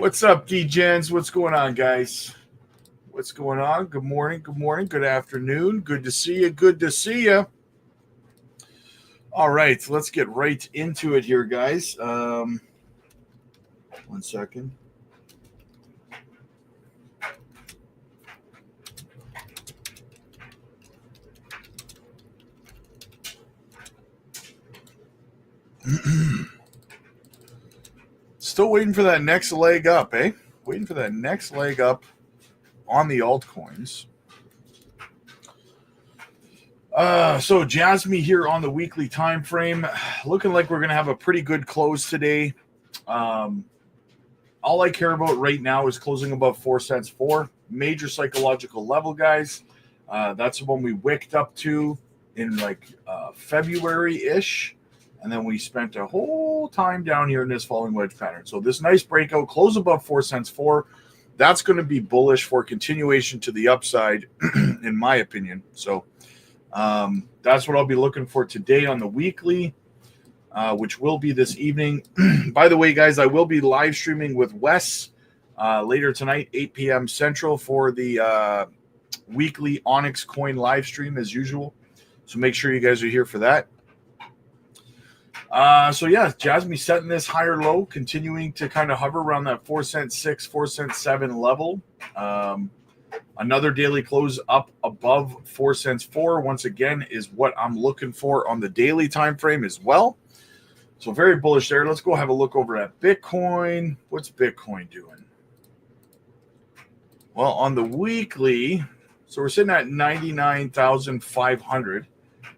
What's up, D-Gens? What's going on, guys? What's going on? Good morning, good afternoon. Good to see you, All right, so let's get right into it here, guys. 1 second. Still waiting for that next leg up, eh? Waiting for that next leg up on the altcoins. So JASMY here on the weekly time frame, looking like we're going to have a pretty good close today. All I care about right now is closing above 4 cents for major psychological level, guys. That's the one we wicked up to in like February-ish. And then we spent a whole time down here in this falling wedge pattern. So this nice breakout, close above 4 cents for, that's going to be bullish for continuation to the upside, in my opinion. So that's what I'll be looking for today on the weekly, which will be this evening. By the way, guys, I will be live streaming with Wes later tonight, 8 p.m. Central, for the weekly Onyx coin live stream as usual. So make sure you guys are here for that. So yeah, JASMY setting this higher low, continuing to kind of hover around that 4 cent 6, 4 cent 7 level. Another daily close up above 4 cents 4, once again, is what I'm looking for on the daily time frame as well. So very bullish there. Let's go have a look over at Bitcoin. What's Bitcoin doing? Well, on the weekly, so we're sitting at 99,500,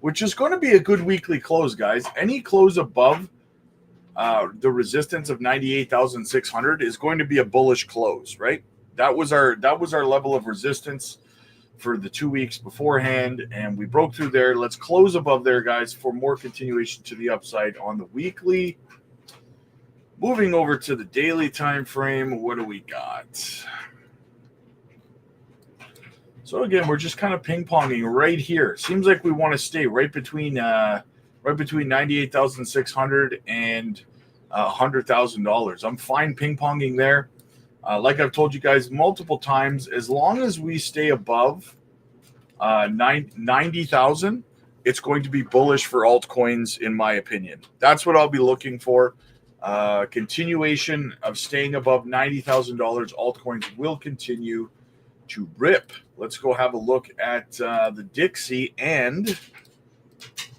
which is going to be a good weekly close, guys. Any close above the resistance of 98,600 is going to be a bullish close, right? That was our level of resistance for the 2 weeks beforehand, and we broke through there. Let's close above there, guys, for more continuation to the upside on the weekly. Moving over to the daily time frame, what do we got? So again, we're just kind of ping-ponging right here. Seems like we want to stay right between 98,600 and $100,000. I'm fine ping-ponging there. Like I've told you guys multiple times, as long as we stay above 90,000, it's going to be bullish for altcoins, in my opinion. That's what I'll be looking for. Continuation of staying above $90,000. Altcoins will continue to rip. Let's go have a look at the Dixie and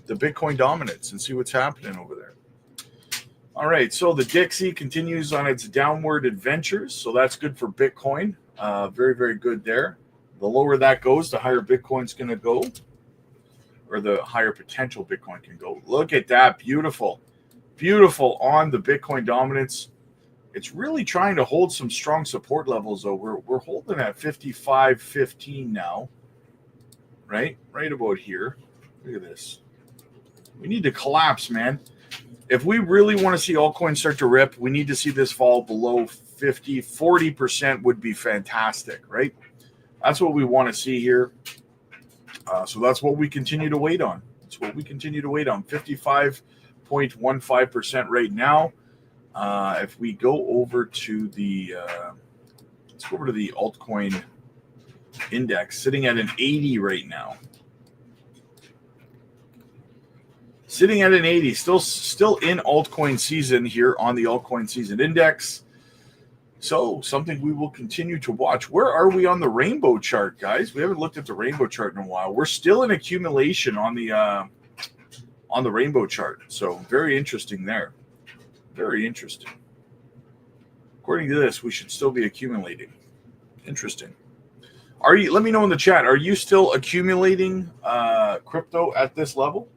the Bitcoin dominance and see what's happening over there. All right, so the Dixie continues on its downward adventures, so that's good for Bitcoin. Very, very good there. The lower that goes, the higher Bitcoin's going to go, or the higher potential Bitcoin can go. Look at that. Beautiful. Beautiful on the Bitcoin dominance. It's really trying to hold some strong support levels, though. We're holding at 55.15 now, right? Right about here. Look at this. We need to collapse, man. If we really want to see altcoins start to rip, we need to see this fall below 50. 40% would be fantastic, right? That's what we want to see here. So that's what we continue to wait on. That's what we continue to wait on. 55.15% right now. If we go over to the let's go over to the altcoin index, sitting at an 80 right now. Sitting at an 80, still in altcoin season here on the altcoin season index. So something we will continue to watch. Where are we on the rainbow chart, guys? We haven't looked at the rainbow chart in a while. We're still in accumulation on the rainbow chart. So very interesting there. Very interesting. According to this, we should still be accumulating. Interesting. Let me know in the chat. Are you still accumulating crypto at this level?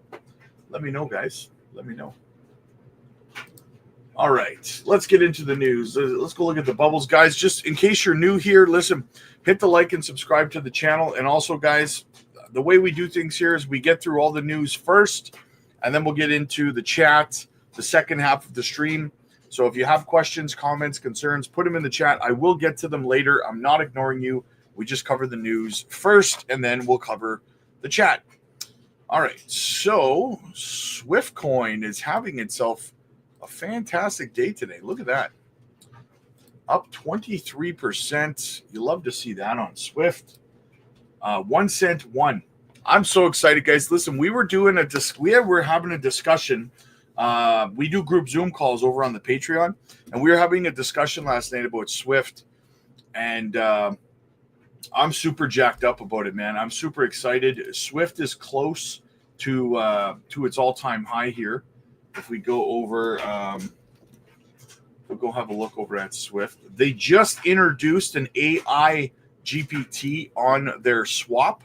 Let me know, guys. Let me know. All right, let's get into the news. Let's go look at the bubbles, guys. Just in case you're new here, listen, hit the like and subscribe to the channel. And also, guys, the way we do things here is we get through all the news first, and then we'll get into the chat, the second half of the stream. So if you have questions, comments, concerns, put them in the chat. I will get to them later. I'm not ignoring you. We just cover the news first, and then we'll cover the chat. All right, so Swiftcoin is having itself a fantastic day today. Look at that. up 23%. You love to see that on Swift. 1 cent one. I'm so excited, guys. Listen, we were having a discussion. We do group Zoom calls over on the Patreon, and we were having a discussion last night about Swift, and I'm super jacked up about it, man. I'm super excited. Swift is close to its all-time high here. If we go over, we'll go have a look over at Swift. They just introduced an AI GPT on their swap.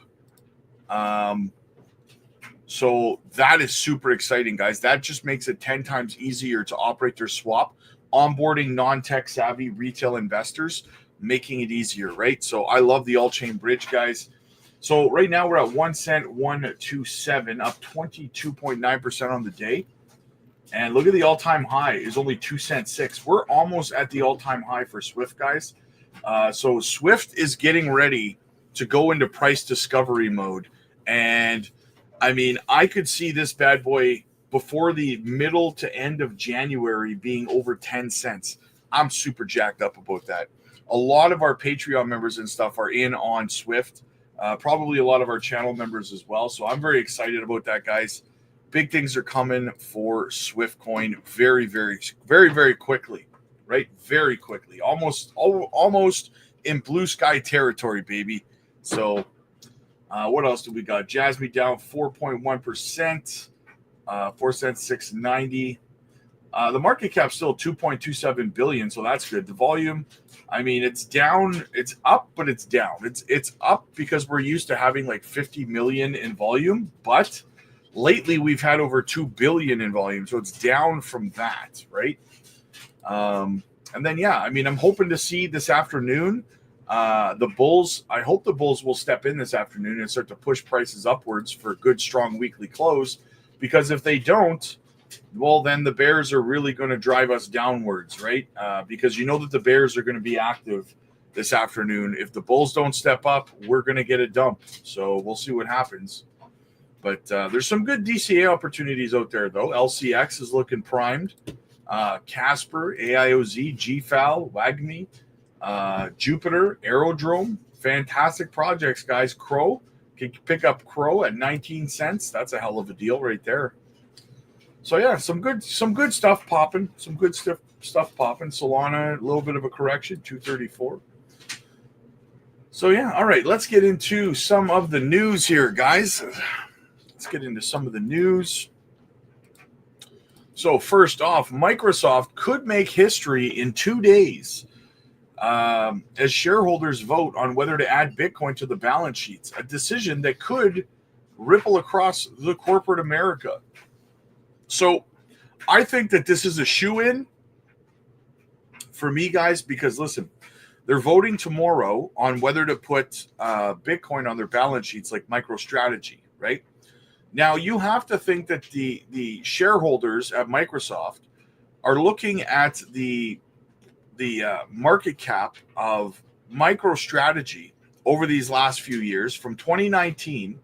So that is super exciting, guys. That just makes it 10 times easier to operate their swap, onboarding non-tech savvy retail investors, making it easier, right? So I love the all-chain bridge, guys. So right now we're at 1 cent 127, up 22.9% on the day. And look at the all-time high is only 2 cent 6. We're almost at the all-time high for Swift, guys. So Swift is getting ready to go into price discovery mode. And I mean, I could see this bad boy before the middle to end of January being over 10 cents. I'm super jacked up about that. A lot of our Patreon members and stuff are in on Swift. Probably a lot of our channel members as well. So I'm very excited about that, guys. Big things are coming for Swift Coin very, very, very, very quickly, right? Very quickly. Almost in blue sky territory, baby. So what else do we got? JASMY down 4.1%, 4 cents 690. The market cap still 2.27 billion, so that's good. The volume, I mean, it's down, it's up, but it's down. It's up because we're used to having like 50 million in volume, but lately we've had over 2 billion in volume, so it's down from that, right? And then yeah, I mean, I'm hoping to see this afternoon the bulls. I hope the bulls will step in this afternoon and start to push prices upwards for a good, strong weekly close. Because if they don't, well, then the bears are really going to drive us downwards, right? Because you know that the bears are going to be active this afternoon. If the bulls don't step up, we're going to get a dump. So we'll see what happens. But there's some good DCA opportunities out there, though. LCX is looking primed. Casper, AIOZ, GFAL, WAGMI, Jupiter, Aerodrome, fantastic projects, guys. Crow, can pick up Crow at 19 cents. That's a hell of a deal right there. So yeah, some good stuff popping. Some good stuff popping. Solana, a little bit of a correction, 234. So yeah, all right, let's get into some of the news here, guys. Let's get into some of the news. So first off, Microsoft could make history in 2 days as shareholders vote on whether to add Bitcoin to the balance sheets, a decision that could ripple across the corporate America. So I think that this is a shoe-in for me, guys, because listen, they're voting tomorrow on whether to put Bitcoin on their balance sheets like MicroStrategy, right? Now, you have to think that the shareholders at Microsoft are looking at the market cap of MicroStrategy over these last few years. From 2019,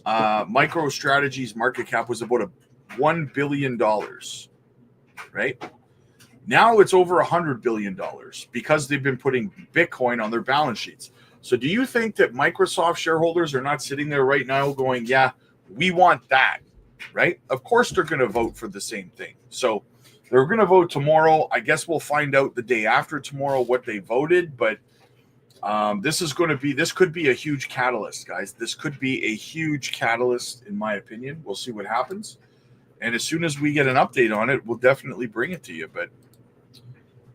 MicroStrategy's market cap was about $1 billion, right? Now it's over $100 billion because they've been putting Bitcoin on their balance sheets. So do you think that Microsoft shareholders are not sitting there right now going, yeah, we want that, right? Of course they're going to vote for the same thing. So they're going to vote tomorrow. I guess we'll find out the day after tomorrow what they voted, but this could be a huge catalyst, guys. This could be a huge catalyst, in my opinion. We'll see what happens. And as soon as we get an update on it, we'll definitely bring it to you. But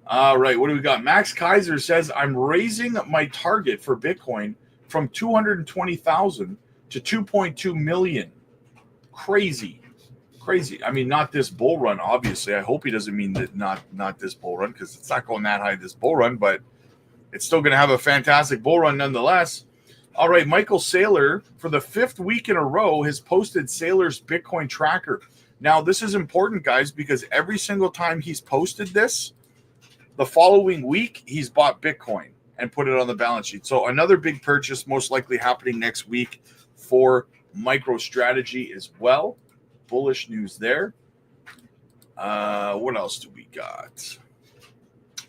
all right, what do we got? Max Kaiser says, I'm raising my target for Bitcoin from 220,000 to 2.2 million. Crazy. I mean, not this bull run, obviously. I hope he doesn't mean that not this bull run, because it's not going that high this bull run, but it's still going to have a fantastic bull run nonetheless. All right, Michael Saylor, for the 5th week in a row, has posted Saylor's Bitcoin tracker. Now, this is important, guys, because every single time he's posted this, the following week, he's bought Bitcoin and put it on the balance sheet. So another big purchase most likely happening next week for MicroStrategy as well. Bullish news there. What else do we got?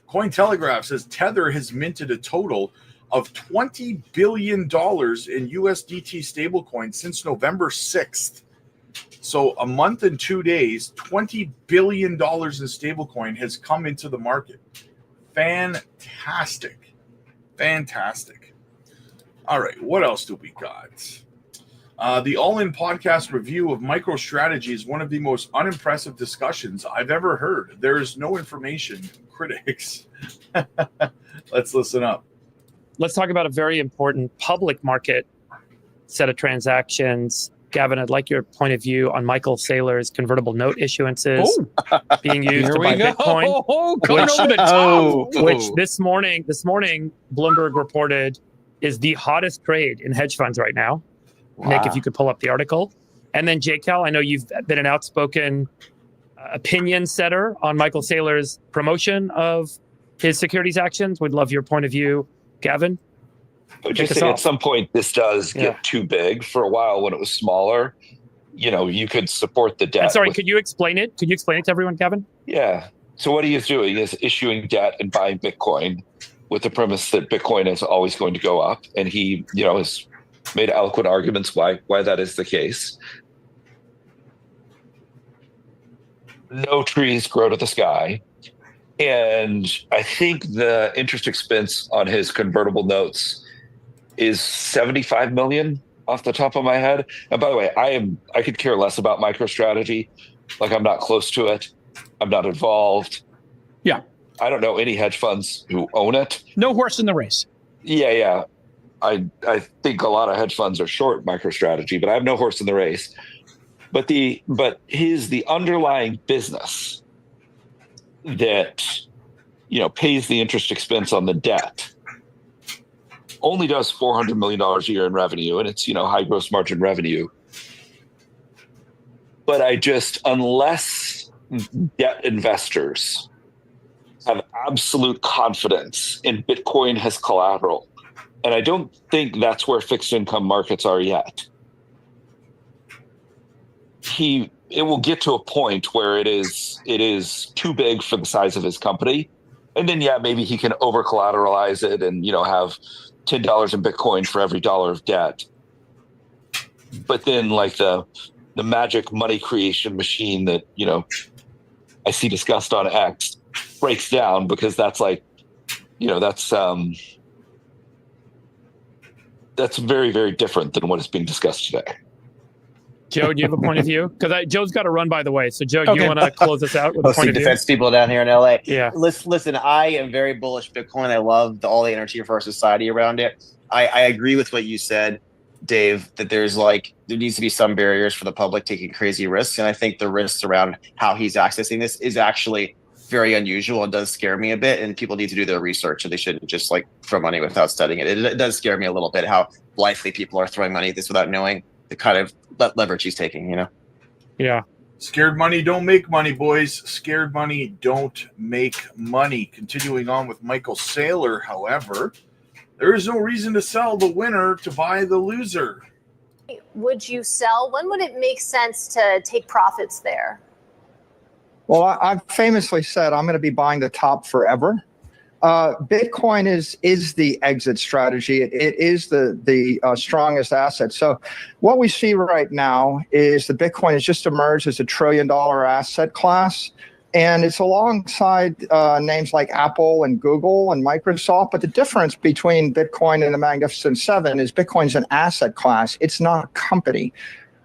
Cointelegraph says Tether has minted a total of $20 billion in USDT stablecoin since November 6th. So a month and 2 days, $20 billion in stablecoin has come into the market. Fantastic. Fantastic. All right, what else do we got? The All-In podcast review of MicroStrategy is one of the most unimpressive discussions I've ever heard. There is no information. Critics. Let's listen up. Let's talk about a very important public market set of transactions. Gavin, I'd like your point of view on Michael Saylor's convertible note issuances being used to buy Bitcoin, which this morning Bloomberg reported is the hottest trade in hedge funds right now. Wow. Nick, if you could pull up the article. And then JCal, I know you've been an outspoken opinion setter on Michael Saylor's promotion of his securities actions. Would love your point of view, Gavin. I would just say at some point this does get too big. For a while when it was smaller, you could support the debt. And sorry, could you explain it? Could you explain it to everyone, Gavin? Yeah. So what he is doing is issuing debt and buying Bitcoin with the premise that Bitcoin is always going to go up. And he, has made eloquent arguments why that is the case. No trees grow to the sky. And I think the interest expense on his convertible notes is $75 million off the top of my head. And by the way, I could care less about MicroStrategy. Like, I'm not close to it. I'm not involved. Yeah. I don't know any hedge funds who own it. No horse in the race. Yeah. I think a lot of hedge funds are short MicroStrategy, but I have no horse in the race. But the underlying business that pays the interest expense on the debt only does $400 million a year in revenue, and it's high gross margin revenue. But unless debt investors have absolute confidence in Bitcoin as collateral, and I don't think that's where fixed income markets are yet, it will get to a point where it is too big for the size of his company. And then, maybe he can over collateralize it and, have $10 in Bitcoin for every dollar of debt. But then the magic money creation machine that, I see discussed on X breaks down, because that's that's very, very different than what is being discussed today. Joe, do you have a point of view? Because Joe's got to run, by the way. So, Joe, do you want to close us out with a point of view? Defense people down here in LA. Yeah. Listen, I am very bullish Bitcoin. I love all the energy for our society around it. I agree with what you said, Dave, that there needs to be some barriers for the public taking crazy risks. And I think the risks around how he's accessing this is actually very unusual. It does scare me a bit, and people need to do their research, and they shouldn't just throw money without studying it. It does scare me a little bit how blithely people are throwing money at this without knowing the kind of leverage he's taking, Yeah. Scared money don't make money, boys. Scared money don't make money. Continuing on with Michael Saylor, however, there is no reason to sell the winner to buy the loser. Would you sell? When would it make sense to take profits there? Well, I've famously said I'm going to be buying the top forever. Bitcoin is the exit strategy. It is the strongest asset. So what we see right now is that Bitcoin has just emerged as $1 trillion asset class. And it's alongside names like Apple and Google and Microsoft. But the difference between Bitcoin and the Magnificent Seven is Bitcoin's an asset class. It's not a company.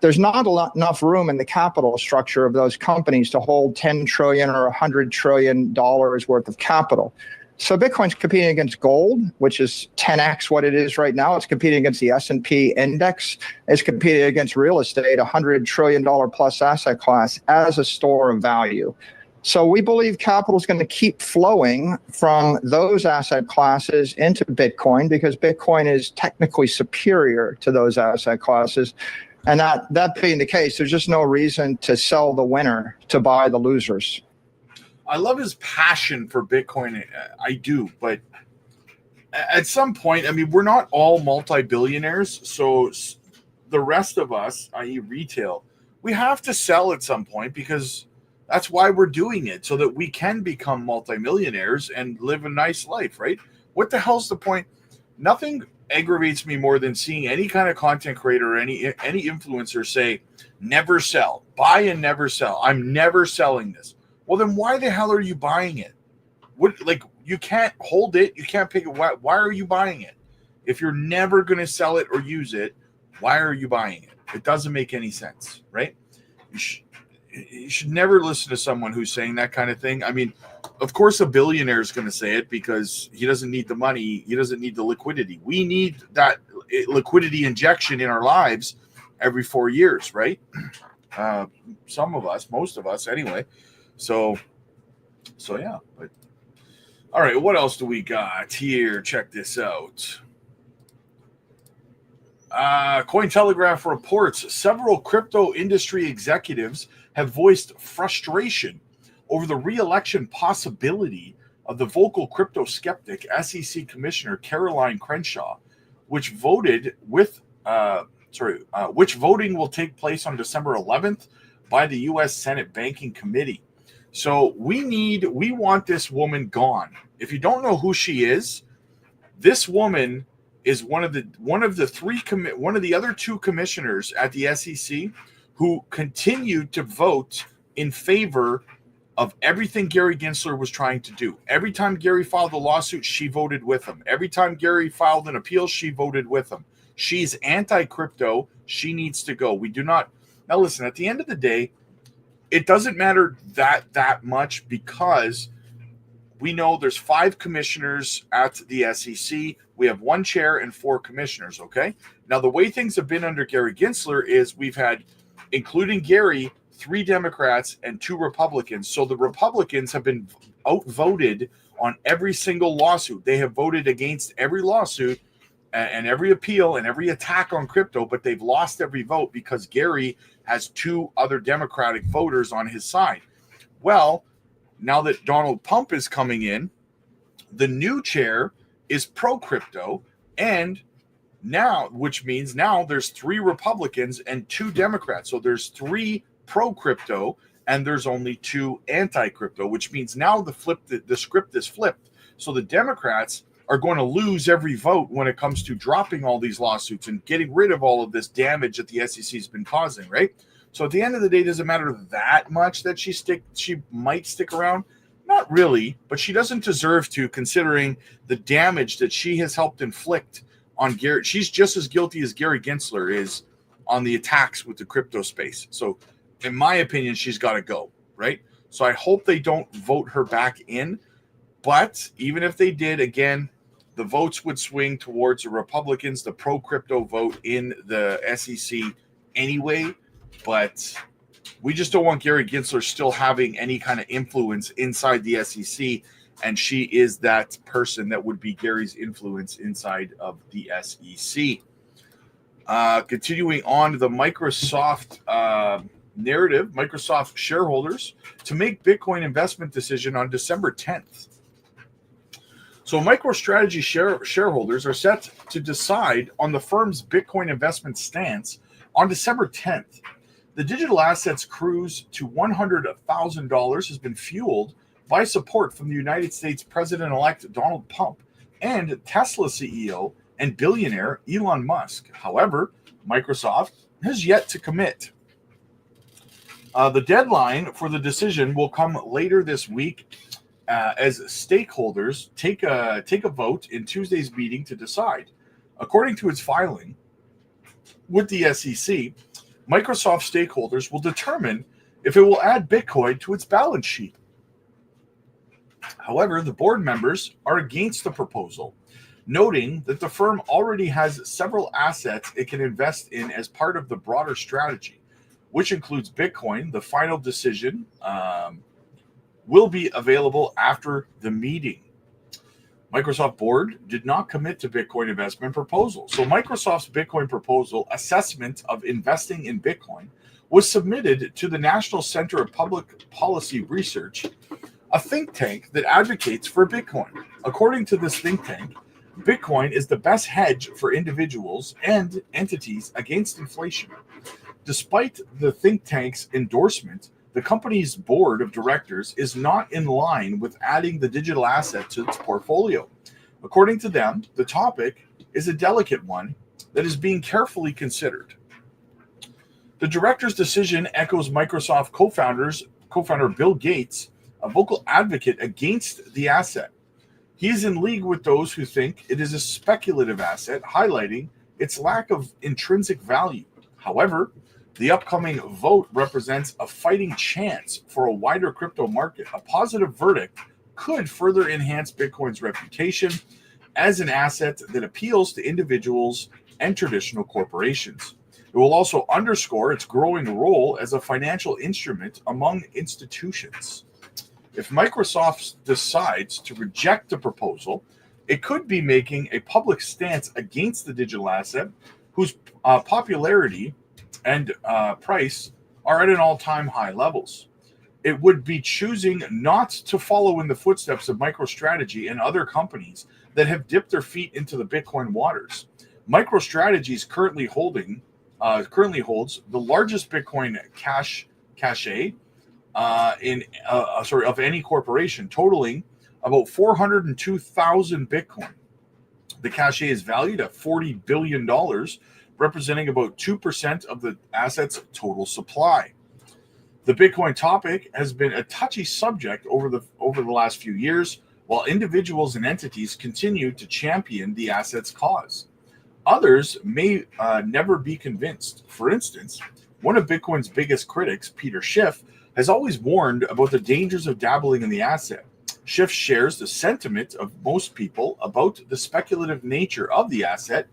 There's not enough room in the capital structure of those companies to hold $10 trillion or $100 trillion worth of capital. So Bitcoin's competing against gold, which is 10x what it is right now. It's competing against the S&P index. It's competing against real estate, $100 trillion plus asset class as a store of value. So we believe capital is going to keep flowing from those asset classes into Bitcoin, because Bitcoin is technically superior to those asset classes. And that being the case, there's just no reason to sell the winner to buy the losers. I love his passion for Bitcoin. I do, but at some point, we're not all multi-billionaires. So the rest of us, i.e. retail, we have to sell at some point, because That's why we're doing it, so that we can become multimillionaires and live a nice life, right? What the hell's the point? Nothing aggravates me more than seeing any kind of content creator or any influencer say, never sell, buy and never sell. I'm never selling this. Well, then why the hell are you buying it? What, like, you can't hold it, you can't pick it. Why are you buying it? If you're never going to sell it or use it, why are you buying it? It doesn't make any sense, right? You should never listen to someone who's saying that kind of thing. I mean, of course, a billionaire is going to say it because he doesn't need the money. He doesn't need the liquidity. We need that liquidity injection in our lives every 4 years, right? Some of us, most of us anyway. So yeah. But all right, what else do we got here? Check this out. Cointelegraph reports several crypto industry executives have voiced frustration over the re-election possibility of the vocal crypto skeptic SEC Commissioner Caroline Crenshaw, which voting will take place on December 11th by the U.S. Senate Banking Committee. So we want this woman gone. If you don't know who she is, this woman is one of the other two commissioners at the SEC who continued to vote in favor of everything Gary Gensler was trying to do. Every time Gary filed a lawsuit, she voted with him. Every time Gary filed an appeal, she voted with him. She's anti-crypto. She needs to go. We do not. Now, listen, at the end of the day, it doesn't matter that much because we know there's 5 commissioners at the SEC. We have 1 chair and 4 commissioners, okay? Now, the way things have been under Gary Gensler is we've had, including Gary, 3 Democrats and 2 Republicans. So the Republicans have been outvoted on every single lawsuit. They have voted against every lawsuit and every appeal and every attack on crypto, but they've lost every vote because Gary has 2 other Democratic voters on his side. Well, now that Donald Pump is coming in, the new chair is pro-crypto, and now, which means now there's 3 Republicans and 2 Democrats. So there's 3 pro-crypto and there's only 2 anti-crypto, which means now the script is flipped. So the Democrats are going to lose every vote when it comes to dropping all these lawsuits and getting rid of all of this damage that the SEC has been causing, right? So at the end of the day, does it matter that much that she might stick around? Not really, but she doesn't deserve to, considering the damage that she has helped inflict on Gary. She's just as guilty as Gary Gensler is on the attacks with the crypto space. So in my opinion, she's got to go, right? So I hope they don't vote her back in. But even if they did, again, the votes would swing towards the Republicans, the pro-crypto vote in the SEC anyway. But we just don't want Gary Gensler still having any kind of influence inside the SEC. And she is that person that would be Gary's influence inside of the SEC. Continuing on to the Microsoft narrative, Microsoft shareholders to make Bitcoin investment decision on December 10th. So MicroStrategy shareholders are set to decide on the firm's Bitcoin investment stance on December 10th. The digital assets cruise to $100,000 has been fueled by support from the United States President-elect Donald Pump and Tesla CEO and billionaire Elon Musk. However, Microsoft has yet to commit. The deadline for the decision will come later this week as stakeholders take a vote in Tuesday's meeting to decide. According to its filing with the SEC, Microsoft stakeholders will determine if it will add Bitcoin to its balance sheet. However, the board members are against the proposal, noting that the firm already has several assets it can invest in as part of the broader strategy, which includes Bitcoin. The final decision will be available after the meeting. Microsoft board did not commit to Bitcoin investment proposal. So Microsoft's Bitcoin proposal assessment of investing in Bitcoin was submitted to the National Center of Public Policy Research, a think tank that advocates for Bitcoin. According to this think tank, Bitcoin is the best hedge for individuals and entities against inflation. Despite the think tank's endorsement, the company's board of directors is not in line with adding the digital asset to its portfolio. According to them, the topic is a delicate one that is being carefully considered. The director's decision echoes Microsoft co-founder Bill Gates, a vocal advocate against the asset. He is in league with those who think it is a speculative asset, highlighting its lack of intrinsic value. However, the upcoming vote represents a fighting chance for a wider crypto market. A positive verdict could further enhance Bitcoin's reputation as an asset that appeals to individuals and traditional corporations. It will also underscore its growing role as a financial instrument among institutions. If Microsoft decides to reject the proposal, it could be making a public stance against the digital asset, whose popularity and price are at an all-time high levels. It would be choosing not to follow in the footsteps of MicroStrategy and other companies that have dipped their feet into the Bitcoin waters. MicroStrategy currently holds the largest Bitcoin cache of any corporation, totaling about 402,000 Bitcoin. The cache is valued at $40 billion, representing about 2% of the asset's total supply. The Bitcoin topic has been a touchy subject over the last few years, while individuals and entities continue to champion the asset's cause. Others may never be convinced. For instance, one of Bitcoin's biggest critics, Peter Schiff, has always warned about the dangers of dabbling in the asset. Schiff shares the sentiment of most people about the speculative nature of the asset,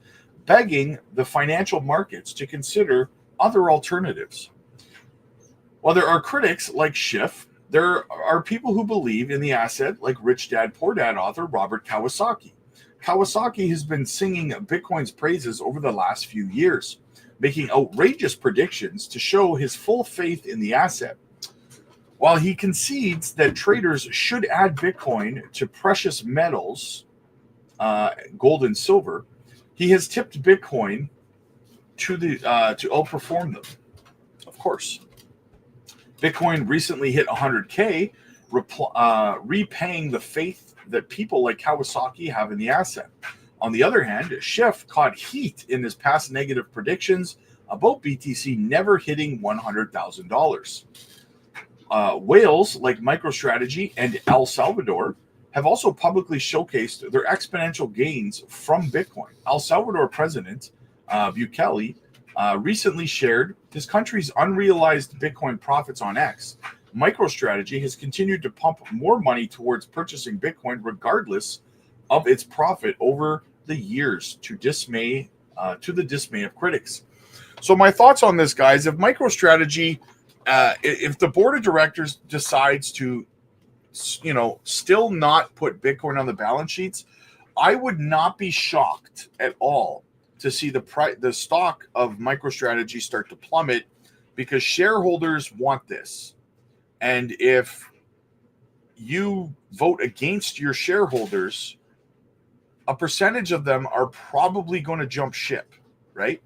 begging the financial markets to consider other alternatives. While there are critics like Schiff, there are people who believe in the asset, like Rich Dad Poor Dad author Robert Kiyosaki. Kiyosaki has been singing Bitcoin's praises over the last few years, making outrageous predictions to show his full faith in the asset. While he concedes that traders should add Bitcoin to precious metals, gold and silver, he has tipped Bitcoin to outperform them. Of course, Bitcoin recently hit 100K, repaying the faith that people like Kiyosaki have in the asset. On the other hand, Schiff caught heat in his past negative predictions about BTC never hitting $100,000. Whales like MicroStrategy and El Salvador have also publicly showcased their exponential gains from Bitcoin. El Salvador President Bukele recently shared his country's unrealized Bitcoin profits on X. MicroStrategy has continued to pump more money towards purchasing Bitcoin regardless of its profit over the years, to the dismay of critics. So my thoughts on this, guys, if MicroStrategy, if the board of directors decides to, still not put Bitcoin on the balance sheets, I would not be shocked at all to see the stock of MicroStrategy start to plummet, because shareholders want this. And if you vote against your shareholders, a percentage of them are probably going to jump ship, right?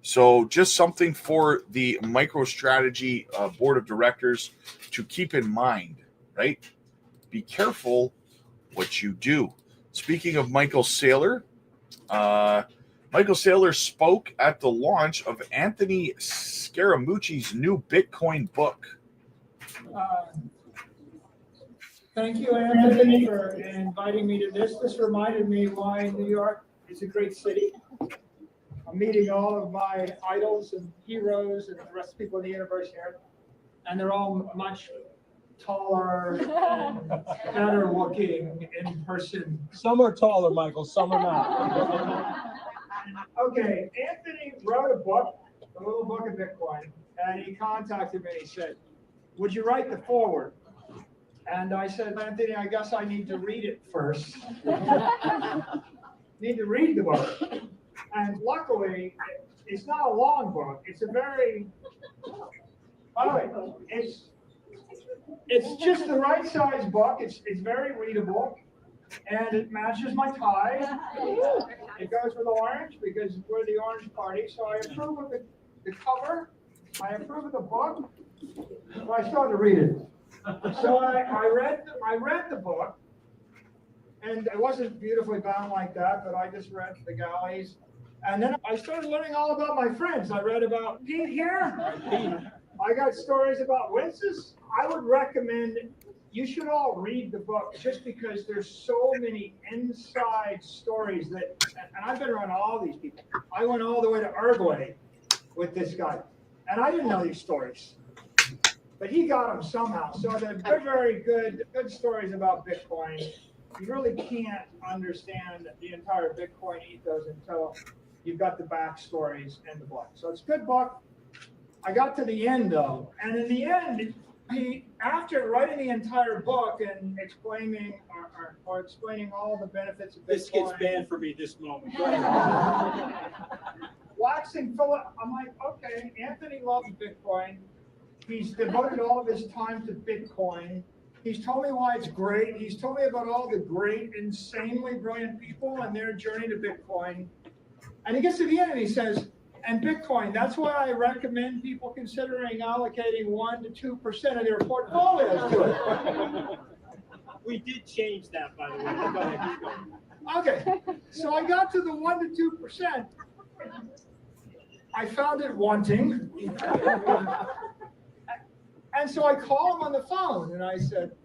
So just something for the MicroStrategy board of directors to keep in mind, right? Be careful what you do. Speaking of Michael Saylor, Michael Saylor spoke at the launch of Anthony Scaramucci's new Bitcoin book. Thank you, Anthony, for inviting me to this. This reminded me why New York is a great city. I'm meeting all of my idols and heroes and the rest of the people in the universe here, and they're all much taller and better looking in person. Some are taller, Michael, some are not. Okay, Anthony wrote a book, a little book of Bitcoin, and he contacted me and he said, would you write the foreword? And I said, Anthony, I guess I need to read it first. Need to read the book. And luckily, it's not a long book. It's a very, by the way, it's just the right size book. It's very readable, and it matches my tie. It goes with orange because we're the orange party. So I approve of the cover. I approve of the book. Well, I started to read it. So I read the book, and it wasn't beautifully bound like that, but I just read the galleys. And then I started learning all about my friends. I read about Pete here. I got stories about Wences. I would recommend you should all read the book just because there's so many inside stories that, and I've been around all these people. I went all the way to Uruguay with this guy, and I didn't know these stories, but he got them somehow. So they're very good stories about Bitcoin. You really can't understand the entire Bitcoin ethos until you've got the backstories in the book. So it's a good book. I got to the end though, and in the end, after writing the entire book and explaining or explaining all the benefits of Bitcoin. This gets banned for me this moment. Waxing Philip, I'm like, okay, Anthony loves Bitcoin. He's devoted all of his time to Bitcoin. He's told me why it's great. He's told me about all the great, insanely brilliant people and their journey to Bitcoin. And he gets to the end and he says, and Bitcoin, that's why I recommend people considering allocating 1% to 2% of their portfolios to it. We did change that, by the way. Go ahead, keep going. Okay, so I got to the 1% to 2%. I found it wanting. And so I called him on the phone and I said,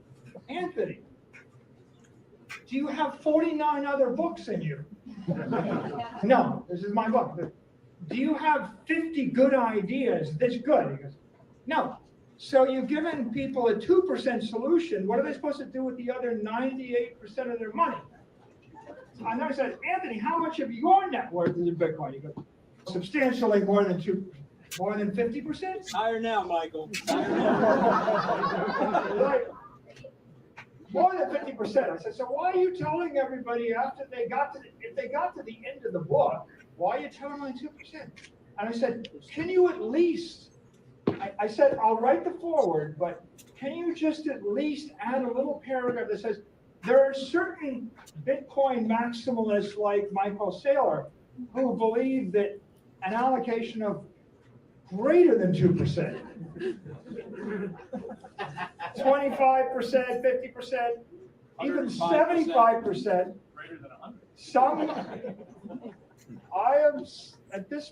Anthony, do you have 49 other books in you? No, this is my book. Do you have 50 good ideas this good? He goes, no. So you've given people a 2% solution. What are they supposed to do with the other 98% of their money? And I said, Anthony, how much of your net worth is in Bitcoin? He goes, substantially more than 50%? Higher now, Michael. Higher now. Like, more than 50%. I said, so why are you telling everybody after if they got to the end of the book, why are you telling them only 2%? And I said, can you at least, I said, I'll write the foreword, but can you just at least add a little paragraph that says, there are certain Bitcoin maximalists like Michael Saylor who believe that an allocation of greater than 2%, 25%, 50%, even 75%, Greater than 100. some, I am at this,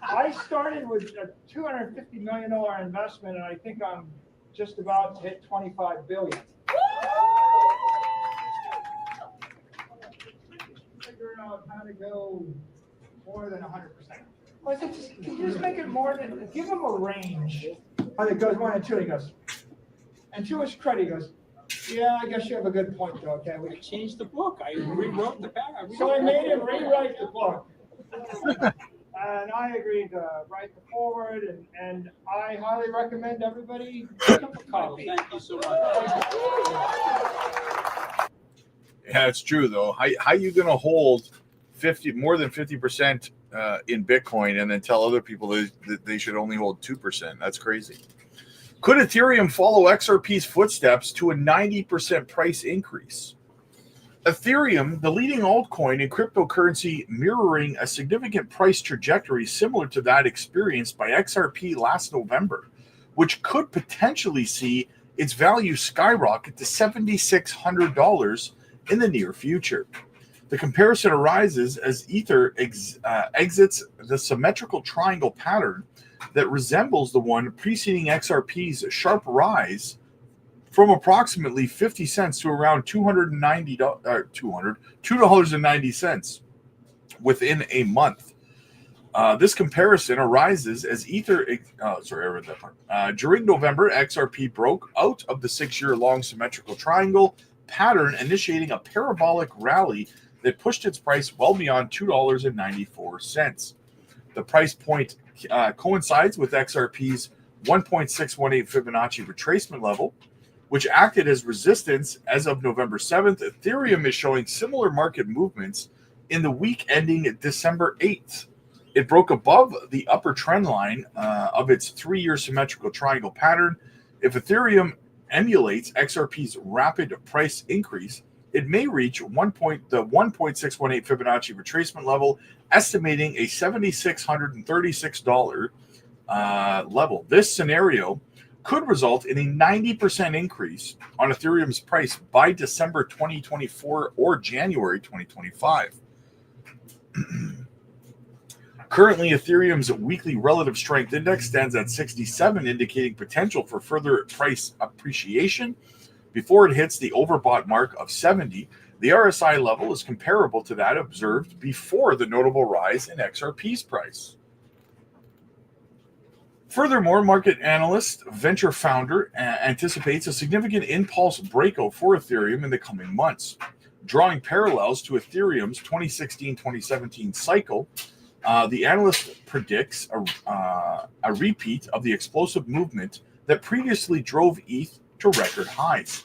I started with a $250 million investment, and I think I'm just about to hit 25 billion. Figure out how to go more than 100%. I said, can you just make it more than, give him a range. And it goes 1 and 2, he goes, and to his credit, he goes, yeah, I guess you have a good point though, okay? I changed the book. I rewrote the paragraph. So I made him rewrite the book. And I agreed to write the foreword, and I highly recommend everybody pick up a copy. Thank you so much. Yeah, it's true though. How you going to hold more than 50% in Bitcoin and then tell other people that they should only hold 2%? That's crazy. Could Ethereum follow XRP's footsteps to a 90% price increase? Ethereum, the leading altcoin in cryptocurrency, mirroring a significant price trajectory similar to that experienced by XRP last November, which could potentially see its value skyrocket to $7,600 in the near future. The comparison arises as Ether exits the symmetrical triangle pattern that resembles the one preceding XRP's sharp rise from approximately 50 cents to around $2.90 within a month. This comparison arises as Ether, during November, XRP broke out of the 6-year-long symmetrical triangle pattern, initiating a parabolic rally that pushed its price well beyond $2.94. The price point coincides with XRP's 1.618 Fibonacci retracement level, which acted as resistance as of November 7th. Ethereum is showing similar market movements in the week ending December 8th. It broke above the upper trend line of its 3-year symmetrical triangle pattern. If Ethereum emulates XRP's rapid price increase, it may reach the 1.618 Fibonacci retracement level, estimating a $7,636 level. This scenario could result in a 90% increase on Ethereum's price by December 2024 or January 2025. Currently, Ethereum's weekly relative strength index stands at 67, indicating potential for further price appreciation before it hits the overbought mark of 70. The RSI level is comparable to that observed before the notable rise in XRP's price. Furthermore, market analyst, venture founder, anticipates a significant impulse breakout for Ethereum in the coming months. Drawing parallels to Ethereum's 2016-2017 cycle, the analyst predicts a repeat of the explosive movement that previously drove ETH to record highs.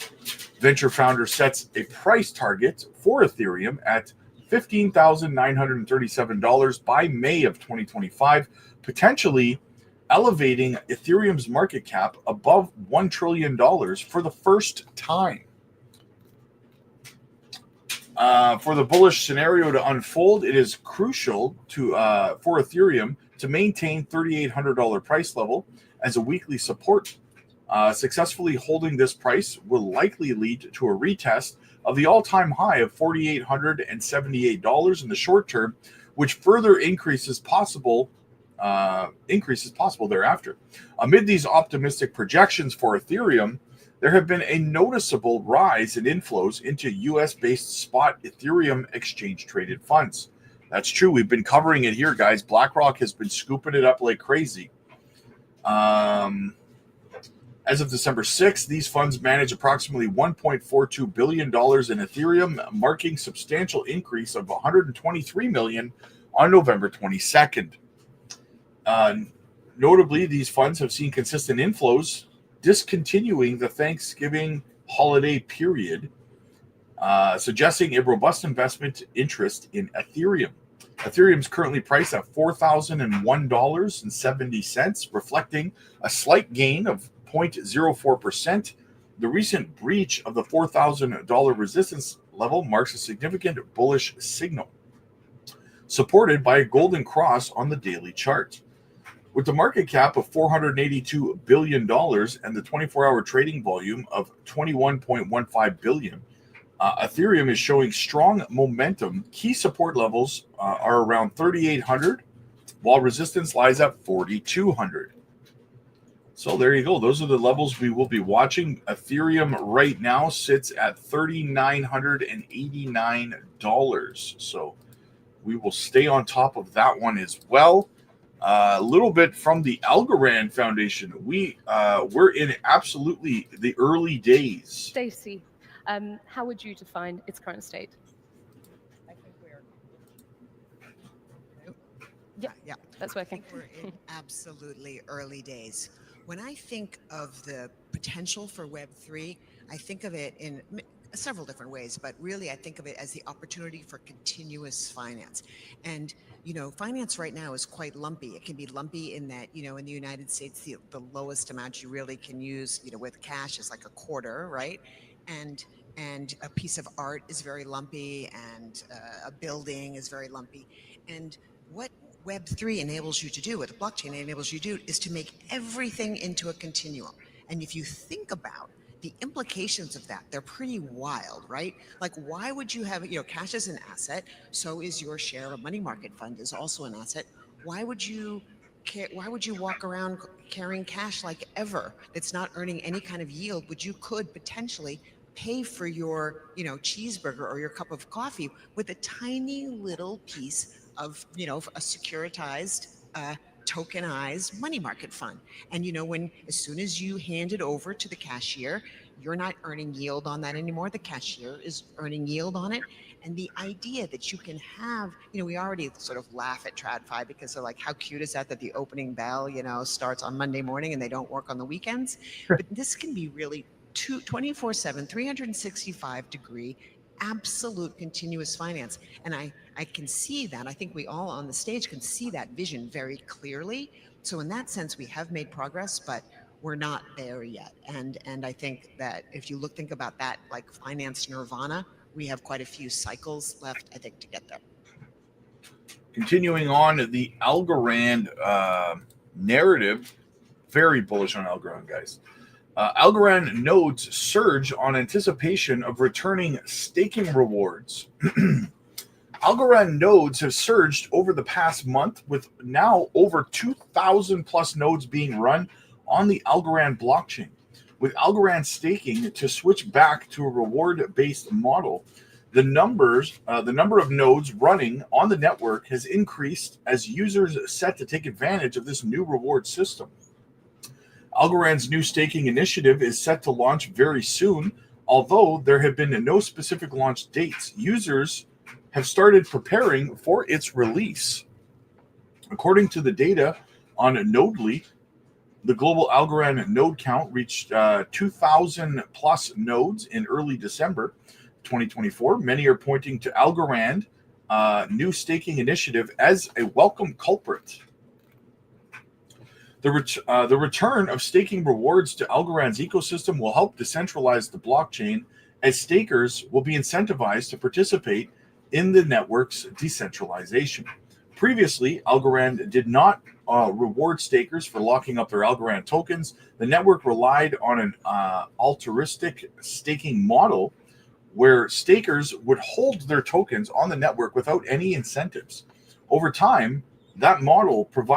Venture founder sets a price target for Ethereum at $15,937 by May of 2025, potentially elevating Ethereum's market cap above $1 trillion for the first time. For the bullish scenario to unfold, it is crucial for Ethereum to maintain $3,800 price level as a weekly support. Successfully holding this price will likely lead to a retest of the all-time high of $4,878 in the short term, which further increases possible thereafter. Amid these optimistic projections for Ethereum, there have been a noticeable rise in inflows into US-based spot Ethereum exchange-traded funds. That's true. We've been covering it here, guys. BlackRock has been scooping it up like crazy. As of December 6th, these funds manage approximately $1.42 billion in Ethereum, marking substantial increase of $123 million on November 22nd. Notably, these funds have seen consistent inflows, discontinuing the Thanksgiving holiday period, suggesting a robust investment interest in Ethereum. Ethereum is currently priced at $4,001.70, reflecting a slight gain of 0.04%. The recent breach of the $4,000 resistance level marks a significant bullish signal, supported by a golden cross on the daily chart. With the market cap of $482 billion and the 24-hour trading volume of 21.15 billion, Ethereum is showing strong momentum. Key support levels are around 3,800, while resistance lies at 4,200. So there you go. Those are the levels we will be watching. Ethereum right now sits at $3,989. So we will stay on top of that one as well. A little bit from the Algorand Foundation. We're in absolutely the early days. Stacey, how would you define its current state? I think we're. Yeah, that's working. I think we're in absolutely early days. When I think of the potential for Web3, I think of it in several different ways, but really I think of it as the opportunity for continuous finance. And, finance right now is quite lumpy. It can be lumpy in that, in the United States, the lowest amount you really can use, with cash is like a quarter, right? And a piece of art is very lumpy, and a building is very lumpy. And what Web3 enables you to do, what the blockchain enables you to do, is to make everything into a continuum. And if you think about the implications of that, they're pretty wild, right? Like, why would you have, cash is an asset, so is your share. A money market fund is also an asset. Why would you walk around carrying cash like ever that's not earning any kind of yield, which you could potentially pay for your, cheeseburger or your cup of coffee with a tiny little piece of, a securitized, tokenized money market fund? And as soon as you hand it over to the cashier, you're not earning yield on that anymore. The cashier is earning yield on it. And the idea that you can have, we already sort of laugh at TradFi because they're like, how cute is that the opening bell, starts on Monday morning and they don't work on the weekends. But this can be really 24/7, 365-degree, absolute continuous finance. And I can see that. I think we all on the stage can see that vision very clearly. So in that sense, we have made progress, but we're not there yet. And I think that if you think about that, like finance nirvana, we have quite a few cycles left, I think, to get there. Continuing on, the Algorand narrative, very bullish on Algorand, guys. Algorand nodes surge on anticipation of returning staking rewards. Algorand nodes have surged over the past month, with now over 2,000 plus nodes being run on the Algorand blockchain. With Algorand staking to switch back to a reward-based model, the number of nodes running on the network has increased as users set to take advantage of this new reward system. Algorand's new staking initiative is set to launch very soon, although there have been no specific launch dates. Users have started preparing for its release. According to the data on Nodely, the global Algorand node count reached 2,000 plus nodes in early December 2024. Many are pointing to Algorand new staking initiative as a welcome culprit. The return of staking rewards to Algorand's ecosystem will help decentralize the blockchain, as stakers will be incentivized to participate in the network's decentralization. Previously, Algorand did not reward stakers for locking up their Algorand tokens. The network relied on an altruistic staking model where stakers would hold their tokens on the network without any incentives. Over time, that model proved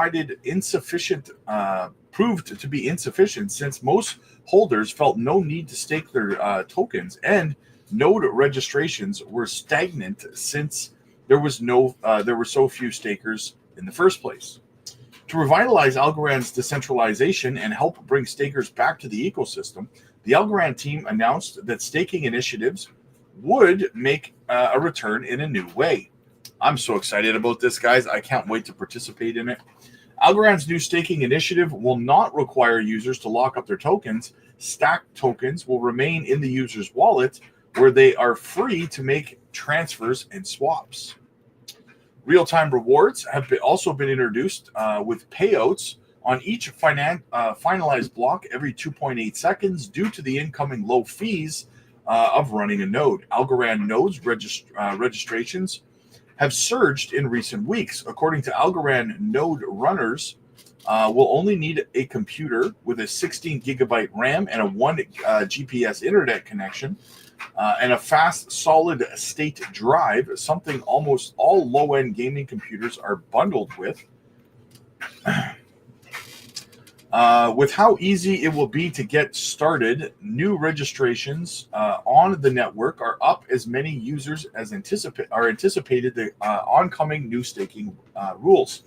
to be insufficient, since most holders felt no need to stake their tokens, and node registrations were stagnant since there were so few stakers in the first place. To revitalize Algorand's decentralization and help bring stakers back to the ecosystem, the Algorand team announced that staking initiatives would make a return in a new way. I'm so excited about this, guys. I can't wait to participate in it. Algorand's new staking initiative will not require users to lock up their tokens. Stacked tokens will remain in the user's wallet, where they are free to make transfers and swaps. Real-time rewards have also been introduced with payouts on each finalized block every 2.8 seconds due to the incoming low fees of running a node. Algorand nodes registrations have surged in recent weeks. According to Algorand, node runners will only need a computer with a 16 gigabyte RAM and a 1 GPS internet connection, and a fast solid state drive, something almost all low-end gaming computers are bundled with. With how easy it will be to get started, new registrations on the network are up as many users as anticipated the oncoming new staking rules.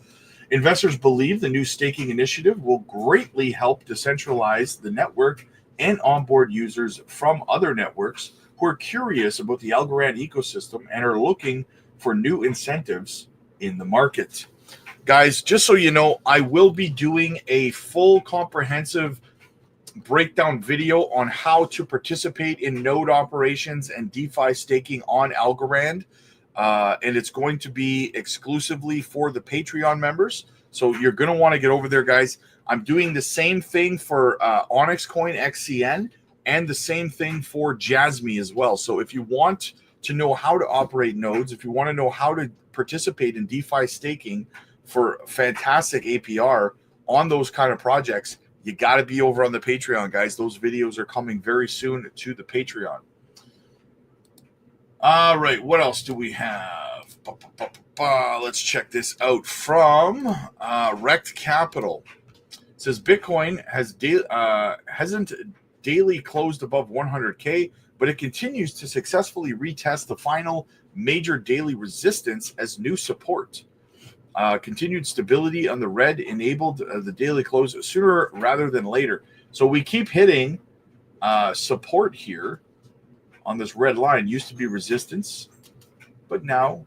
Investors believe the new staking initiative will greatly help decentralize the network and onboard users from other networks who are curious about the Algorand ecosystem and are looking for new incentives in the market. Guys, just so you know, I will be doing a full comprehensive breakdown video on how to participate in node operations and DeFi staking on Algorand. And it's going to be exclusively for the Patreon members. So you're going to want to get over there, guys. I'm doing the same thing for Onyx Coin XCN and the same thing for JASMY as well. So if you want to know how to operate nodes, if you want to know how to participate in DeFi staking for fantastic APR on those kind of projects, you got to be over on the Patreon, guys. Those videos are coming very soon to the Patreon. All right, what else do we have? Let's check this out from Rect Capital. It says Bitcoin hasn't daily closed above 100K, but it continues to successfully retest the final major daily resistance as new support. Continued stability on the red enabled the daily close sooner rather than later. So we keep hitting support here on this red line. Used to be resistance, but now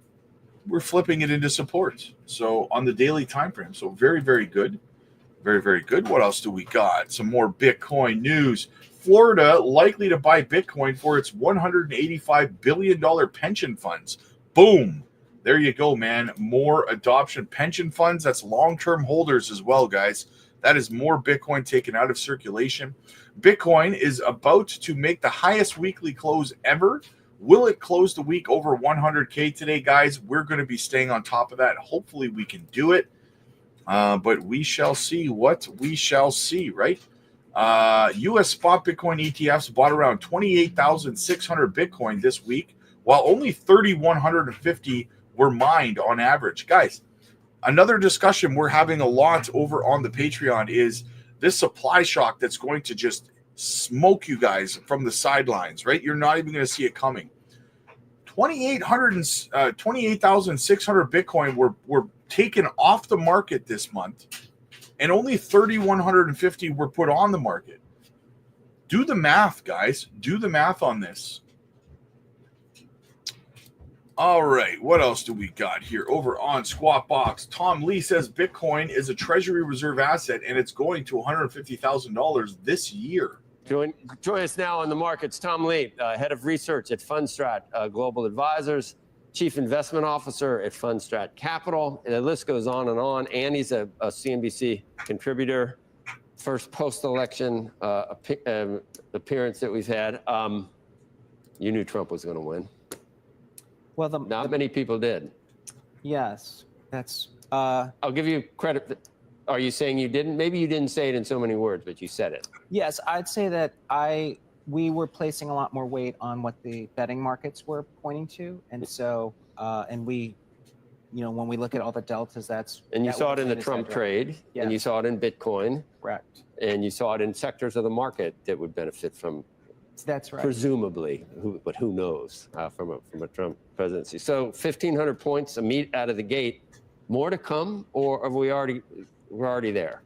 we're flipping it into support. So on the daily time frame. So very, very good. Very, very good. What else do we got? Some more Bitcoin news. Florida likely to buy Bitcoin for its $185 billion pension funds. Boom. There you go, man. More adoption. Pension funds, that's long-term holders as well, guys. That is more Bitcoin taken out of circulation. Bitcoin is about to make the highest weekly close ever. Will it close the week over 100K today, guys? We're going to be staying on top of that. Hopefully we can do it. But we shall see what we shall see, right? U.S. spot Bitcoin ETFs bought around 28,600 Bitcoin this week, while only 3,150 were mined on average. Guys, another discussion we're having a lot over on the Patreon is this supply shock that's going to just smoke you guys from the sidelines, right? You're not even going to see it coming. 28,600 Bitcoin were taken off the market this month, and only 3,150 were put on the market. Do the math, guys. Do the math on this. All right, what else do we got here over on Squawk Box? Tom Lee says Bitcoin is a treasury reserve asset, and it's going to $150,000 this year. Join us now on the markets. Tom Lee, head of research at Fundstrat Global Advisors, chief investment officer at Fundstrat Capital, and the list goes on and on. Andy's a CNBC contributor. First post-election appearance that we've had. You knew Trump was going to win. Well, not many people did. Yes, that's. I'll give you credit. Are you saying you didn't? Maybe you didn't say it in so many words, but you said it. Yes, I'd say that we were placing a lot more weight on what the betting markets were pointing to, and so and we, when we look at all the deltas, that's. And you saw it in the Trump trade, yes. And you saw it in Bitcoin, correct, and you saw it in sectors of the market that would benefit from. That's right. Presumably, but who knows from a Trump presidency? So 1,500 points out of the gate. More to come, or are we're already there?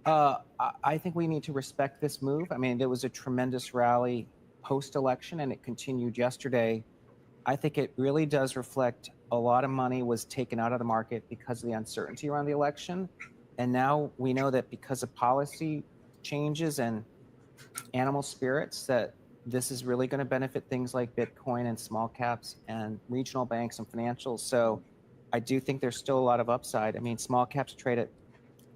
I think we need to respect this move. I mean, there was a tremendous rally post-election, and it continued yesterday. I think it really does reflect a lot of money was taken out of the market because of the uncertainty around the election, and now we know that because of policy changes and animal spirits, that this is really going to benefit things like Bitcoin and small caps and regional banks and financials. So I do think there's still a lot of upside. I mean, small caps trade at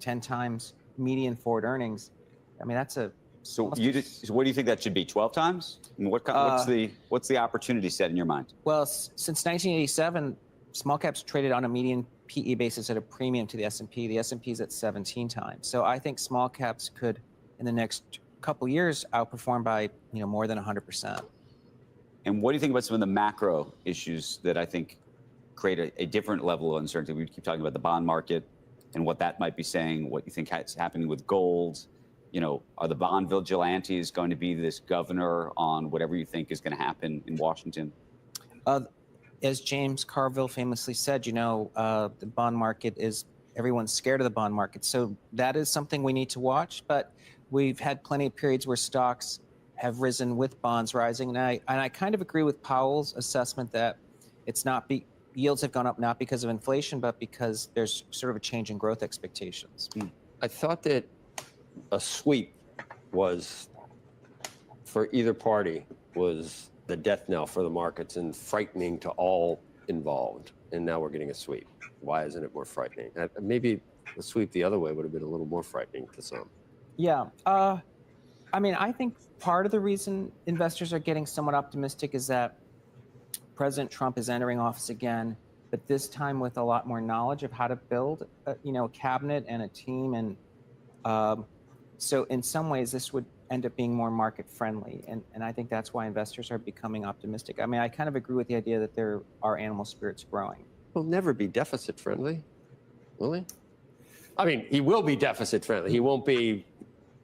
10 times median forward earnings. I mean, that's a. So what do you think that should be? 12 times? And what's the opportunity set in your mind? Well, since 1987, small caps traded on a median PE basis at a premium to the S&P. The S&P is at 17 times. So I think small caps could, in the next couple years, outperform by more than 100%. And what do you think about some of the macro issues that I think create a different level of uncertainty? We keep talking about the bond market and what that might be saying, what you think is happening with gold. Are the bond vigilantes going to be this governor on whatever you think is going to happen in Washington? As James Carville famously said, the bond market is, everyone's scared of the bond market. So that is something we need to watch. But we've had plenty of periods where stocks have risen with bonds rising. And I kind of agree with Powell's assessment that it's not yields have gone up not because of inflation, but because there's sort of a change in growth expectations. I thought that a sweep was, for either party, was the death knell for the markets and frightening to all involved. And now we're getting a sweep. Why isn't it more frightening? Maybe the sweep the other way would have been a little more frightening to some. Yeah. I mean, I think part of the reason investors are getting somewhat optimistic is that President Trump is entering office again, but this time with a lot more knowledge of how to build, a cabinet and a team. And so in some ways, this would end up being more market friendly. And I think that's why investors are becoming optimistic. I mean, I kind of agree with the idea that there are animal spirits growing. He'll never be deficit friendly, will he? I mean, he will be deficit friendly. He won't be,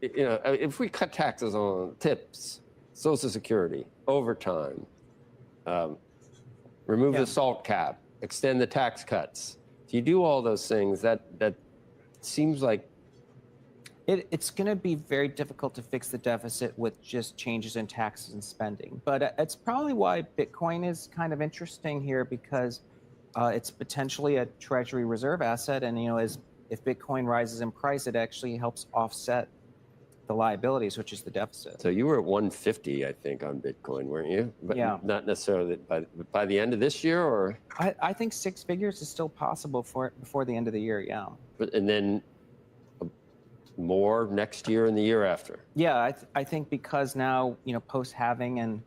if we cut taxes on tips, Social Security, overtime, remove the SALT cap, extend the tax cuts. If you do all those things, that seems like it's going to be very difficult to fix the deficit with just changes in taxes and spending. But it's probably why Bitcoin is kind of interesting here, because it's potentially a treasury reserve asset. And, if Bitcoin rises in price, it actually helps offset the liabilities, which is the deficit. So you were at 150, I think, on Bitcoin, weren't you? But yeah. Not necessarily by the end of this year, or? I think 6 figures is still possible before the end of the year, yeah. And then more next year and the year after. Yeah, I think because now, post-halving and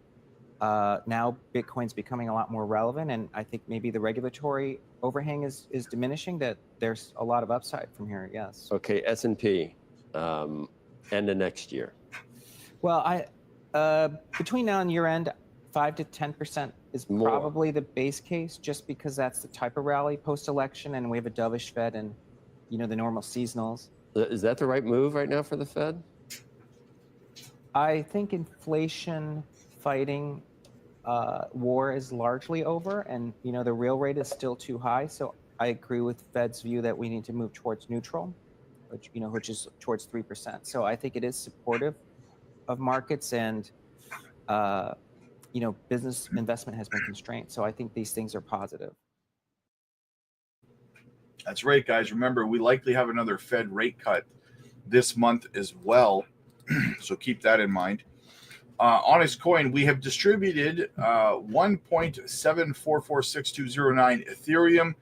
now Bitcoin's becoming a lot more relevant, and I think maybe the regulatory overhang is diminishing. That there's a lot of upside from here. Yes. Okay, S&P, end of next year. Well, between now and year end, 5 to 10% is More. probably the base case, just because that's the type of rally post-election, and we have a dovish Fed and the normal seasonals. Is that the right move right now for the Fed? I think inflation fighting war is largely over, and the real rate is still too high. So I agree with Fed's view that we need to move towards neutral, which is towards 3%. So I think it is supportive of markets, and business investment has been constrained. So I think these things are positive. That's right, guys. Remember, we likely have another Fed rate cut this month as well. So keep that in mind. Onyx Coin, we have distributed 1.744629 Ethereum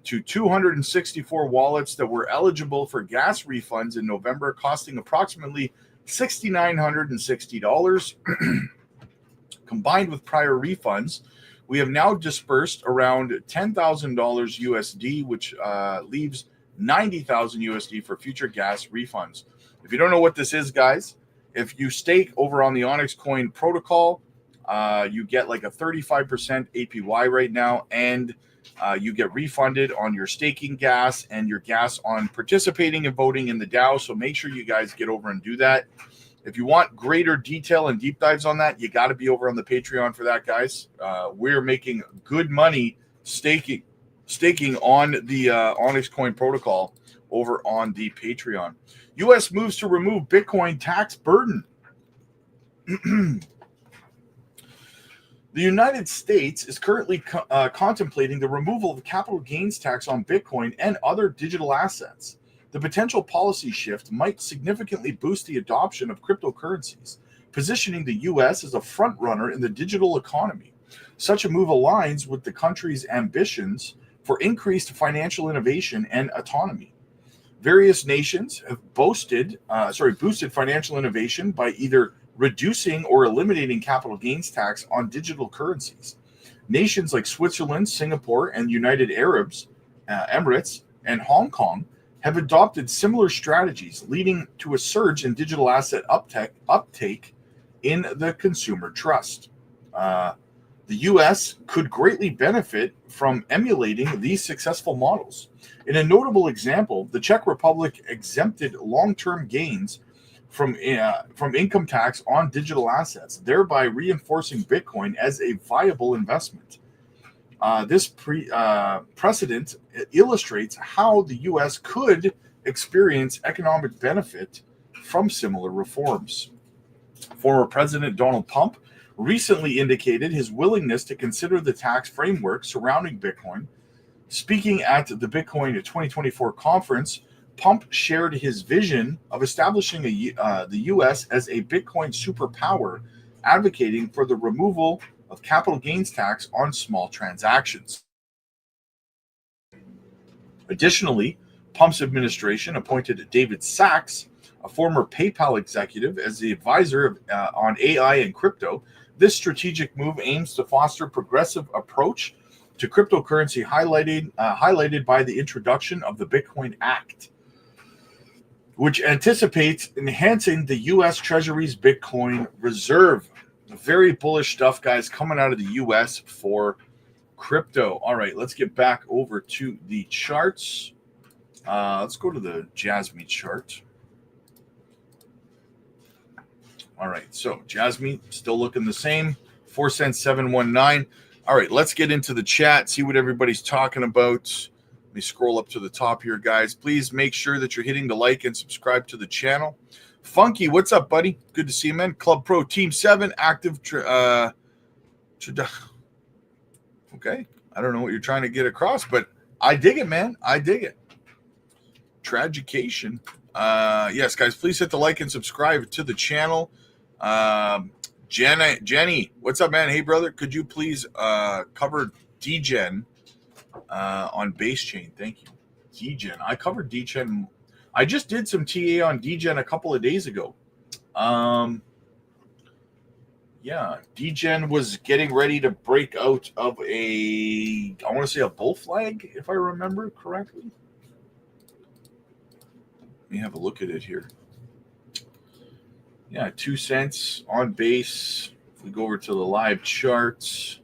to 264 wallets that were eligible for gas refunds in November, costing approximately $6,960. Combined with prior refunds, we have now dispersed around $10,000 USD, which leaves $90,000 USD for future gas refunds. If you don't know what this is, guys, if you stake over on the Onyx Coin protocol, you get like a 35% APY right now, and you get refunded on your staking gas and your gas on participating and voting in the DAO. So make sure you guys get over and do that. If you want greater detail and deep dives on that, you got to be over on the Patreon for that, guys. We're making good money staking on the Onyx Coin protocol over on the Patreon. U.S. moves to remove Bitcoin tax burden. The United States is currently contemplating the removal of the capital gains tax on Bitcoin and other digital assets. The potential policy shift might significantly boost the adoption of cryptocurrencies, positioning the U.S. as a frontrunner in the digital economy. Such a move aligns with the country's ambitions for increased financial innovation and autonomy. Various nations have boosted financial innovation by either reducing or eliminating capital gains tax on digital currencies. Nations like Switzerland, Singapore, and United Arab Emirates and Hong Kong have adopted similar strategies, leading to a surge in digital asset uptake in the consumer trust. The U.S. could greatly benefit from emulating these successful models. In a notable example, the Czech Republic exempted long-term gains from income tax on digital assets, thereby reinforcing Bitcoin as a viable investment. This precedent illustrates how the U.S. could experience economic benefit from similar reforms. Former President Donald Trump recently indicated his willingness to consider the tax framework surrounding Bitcoin. Speaking at the Bitcoin 2024 conference, Trump shared his vision of establishing the U.S. as a Bitcoin superpower, advocating for the removal of capital gains tax on small transactions. Additionally, Trump's administration appointed David Sachs, a former PayPal executive, as the advisor on AI and crypto. This strategic move aims to foster a progressive approach to cryptocurrency, highlighted by the introduction of the Bitcoin Act, which anticipates enhancing the U.S. Treasury's Bitcoin reserve. Very bullish stuff, guys, coming out of the U.S. for crypto. All right, let's get back over to the charts. Let's go to the JASMY chart. All right, so JASMY still looking the same, 4 cents, 719. All right, let's get into the chat, see what everybody's talking about. Let me scroll up to the top here, guys. Please make sure that you're hitting the like and subscribe to the channel. Funky, what's up, buddy? Good to see you, man. Club Pro Team 7, active. Okay, I don't know what you're trying to get across, but I dig it, man. I dig it. Tragication. Yes, guys, please hit the like and subscribe to the channel. Jenny, what's up, man? Hey, brother, could you please cover DGen on base chain? Thank you. DGen. I covered DGen. I just did some TA on DGen a couple of days ago. Yeah, DGen was getting ready to break out of I want to say a bull flag, if I remember correctly. Let me have a look at it here. Yeah, 2 cents on base. If we go over to the live charts.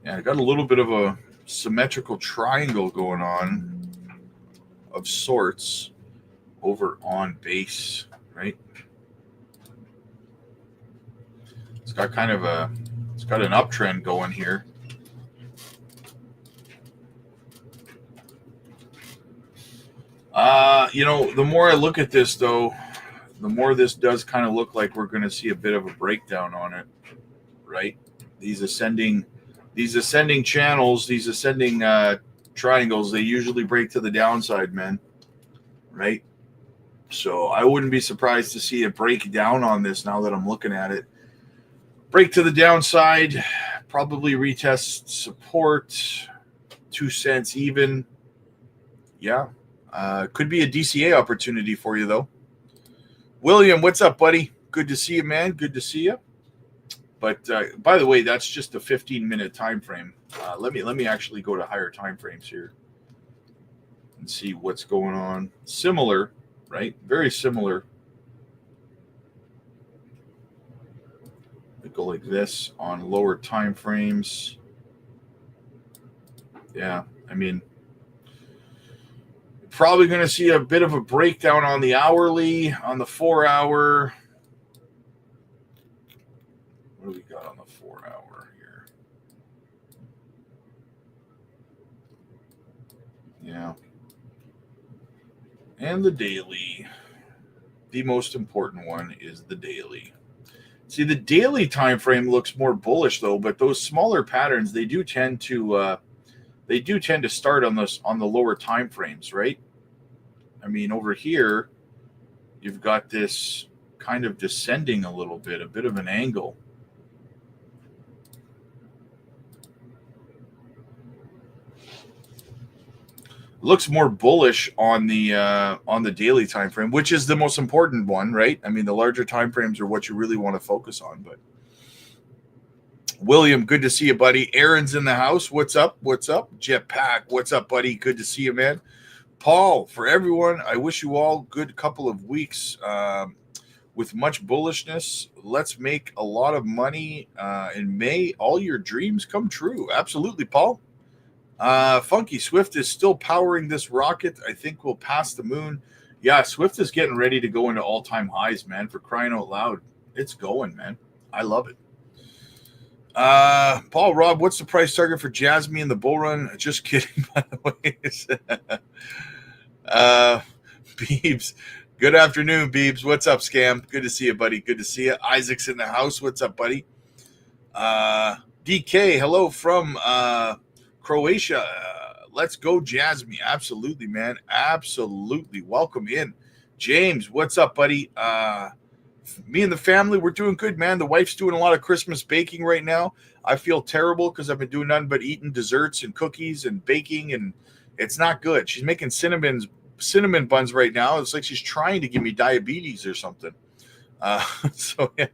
Yeah, I got a little bit of a symmetrical triangle going on of sorts over on base, right? It's got kind of it's got an uptrend going here. You know, the more I look at this though, the more this does kind of look like we're going to see a bit of a breakdown on it, right? These ascending channels, these ascending triangles, they usually break to the downside, man, right? So I wouldn't be surprised to see it break down on this now that I'm looking at it. Break to the downside, probably retest support, 2 cents even. Yeah, could be a DCA opportunity for you though. William, what's up, buddy? Good to see you, man. Good to see you. But by the way, that's just a 15-minute time frame. Let me actually go to higher time frames here and see what's going on. Similar, right? Very similar. We go like this on lower time frames. Yeah, I mean, probably going to see a bit of a breakdown on the hourly, on the 4 hour. What do we got on the 4 hour here? Yeah. And the daily. The most important one is the daily. See, the daily time frame looks more bullish though, but those smaller patterns, they do tend to start on the lower time frames, right? I mean, over here, you've got this kind of descending a little bit, a bit of an angle. Looks more bullish on the daily time frame, which is the most important one, right? I mean, the larger time frames are what you really want to focus on. But William, good to see you, buddy. Aaron's in the house. What's up? What's up? Jetpack, what's up, buddy? Good to see you, man. Paul, for everyone, I wish you all good couple of weeks with much bullishness. Let's make a lot of money in May. All your dreams come true. Absolutely, Paul. Funky Swift is still powering this rocket. I think we'll pass the moon. Yeah, Swift is getting ready to go into all-time highs, man, for crying out loud. It's going, man. I love it. Paul, Rob, what's the price target for JASMY in the bull run? Just kidding, by the way. Beebs, good afternoon, Beebs. What's up, Scam? Good to see you, buddy. Good to see you. Isaac's in the house. What's up, buddy? DK, hello from Croatia. Let's go, JASMY. Absolutely, man. Absolutely. Welcome in. James, what's up, buddy? Me and the family, we're doing good, man. The wife's doing a lot of Christmas baking right now. I feel terrible because I've been doing nothing but eating desserts and cookies and baking, and it's not good. She's making cinnamon buns right now. It's like she's trying to give me diabetes or something. So, yeah.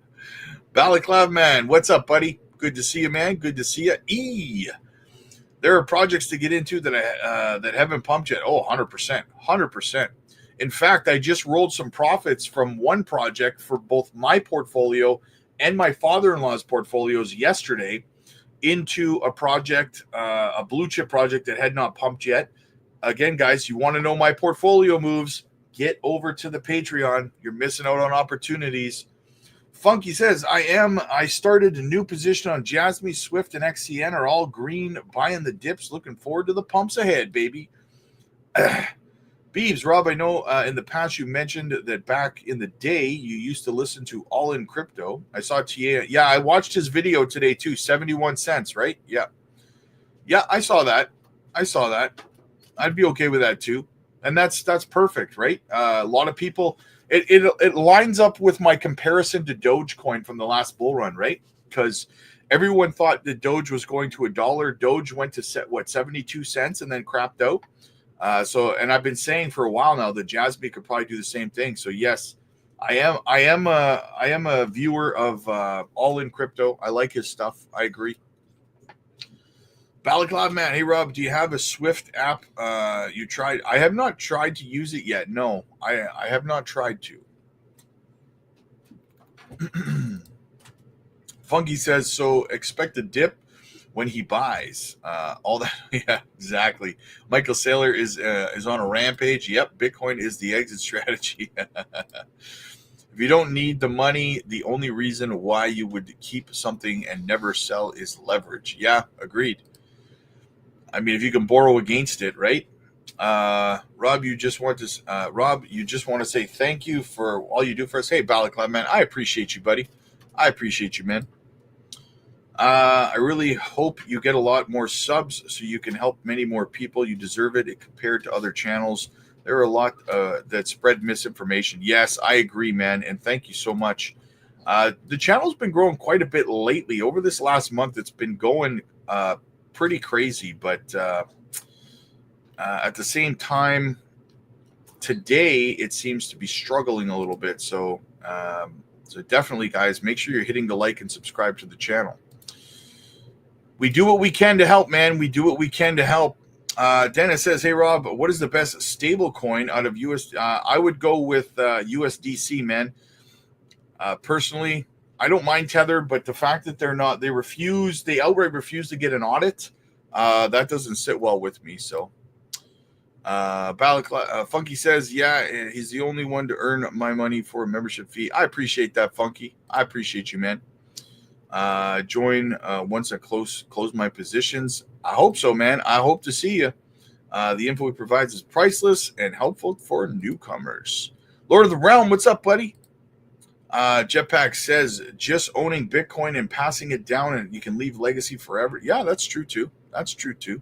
Balaclav, man. What's up, buddy? Good to see you, man. Good to see you. There are projects to get into that haven't pumped yet. Oh, 100%. 100%. In fact, I just rolled some profits from one project for both my portfolio and my father-in-law's portfolios yesterday into a project, a blue chip project that had not pumped yet. Again, guys, you want to know my portfolio moves, get over to the Patreon. You're missing out on opportunities. Funky says, I started a new position on JASMY, Swift, and XCN are all green, buying the dips, looking forward to the pumps ahead, baby. Beebs, Rob, I know in the past you mentioned that back in the day you used to listen to All In Crypto. I saw TA. Yeah, I watched his video today too. 71 cents, right? Yeah. Yeah, I saw that. I'd be okay with that too. And that's perfect, right? A lot of people, it lines up with my comparison to Dogecoin from the last bull run, right? Because everyone thought that Doge was going to $1. Doge went to 72 cents and then crapped out. And I've been saying for a while now that JASMY could probably do the same thing. So yes, I am a viewer of All In Crypto. I like his stuff. I agree. Balaclava Man, hey Rob, do you have a Swift app you tried? I have not tried to use it yet. No, I have not tried to. Funky says, so expect a dip when he buys. All that, yeah, exactly. Michael Saylor is on a rampage. Yep, Bitcoin is the exit strategy. If you don't need the money, the only reason why you would keep something and never sell is leverage. Yeah, agreed. I mean, if you can borrow against it, right? Rob, you just want to say thank you for all you do for us. Hey, Balaclava Man, I appreciate you, buddy. I appreciate you, man. I really hope you get a lot more subs so you can help many more people. You deserve it compared to other channels. There are a lot that spread misinformation. Yes, I agree, man, and thank you so much. The channel's been growing quite a bit lately. Over this last month, it's been going pretty crazy, but at the same time, today it seems to be struggling a little bit. So definitely, guys, make sure you're hitting the like and subscribe to the channel. We do what we can to help, man. We do what we can to help. Dennis says, hey, Rob, what is the best stable coin out of US? I would go with USDC, man. Personally, I don't mind Tether, but the fact that they outright refuse to get an audit, that doesn't sit well with me. So, Funky says, yeah, he's the only one to earn my money for a membership fee. I appreciate that, Funky. I appreciate you, man. Join once I close my positions. I hope so, man. I hope to see you. The info he provides is priceless and helpful for newcomers. Lord of the Realm, what's up, buddy? Jetpack says, just owning Bitcoin and passing it down and you can leave legacy forever. Yeah, that's true too. BTC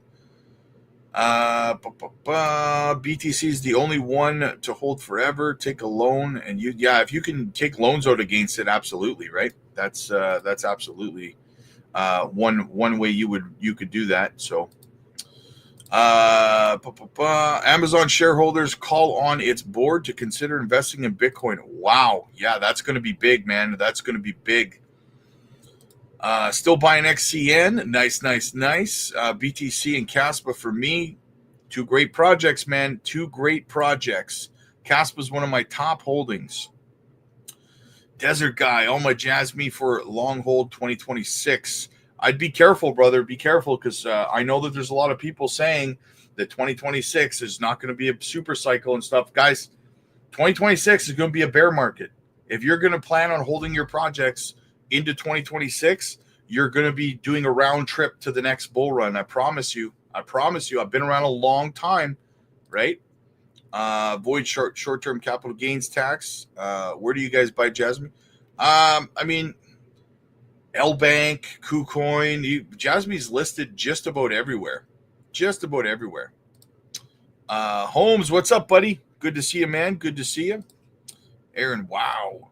is the only one to hold forever. Take a loan and if you can take loans out against it, absolutely, right? That's absolutely one way you could do that. So Amazon shareholders call on its board to consider investing in Bitcoin. Wow, yeah, that's going to be big, man. That's going to be big. Still buying XCN. Nice. BTC and KASPA for me. Two great projects, man. Two great projects. KASPA is one of my top holdings. Desert Guy, all my JASMY for long hold 2026. I'd be careful, brother. Be careful because I know that there's a lot of people saying that 2026 is not going to be a super cycle and stuff. Guys, 2026 is going to be a bear market. If you're going to plan on holding your projects into 2026, you're going to be doing a round trip to the next bull run. I promise you. I've been around a long time, right? Avoid short-term capital gains tax. Where do you guys buy JASMY? I mean, LBank, KuCoin, JASMY's listed just about everywhere. Holmes, what's up, buddy? Good to see you, man. Good to see you. Aaron, wow.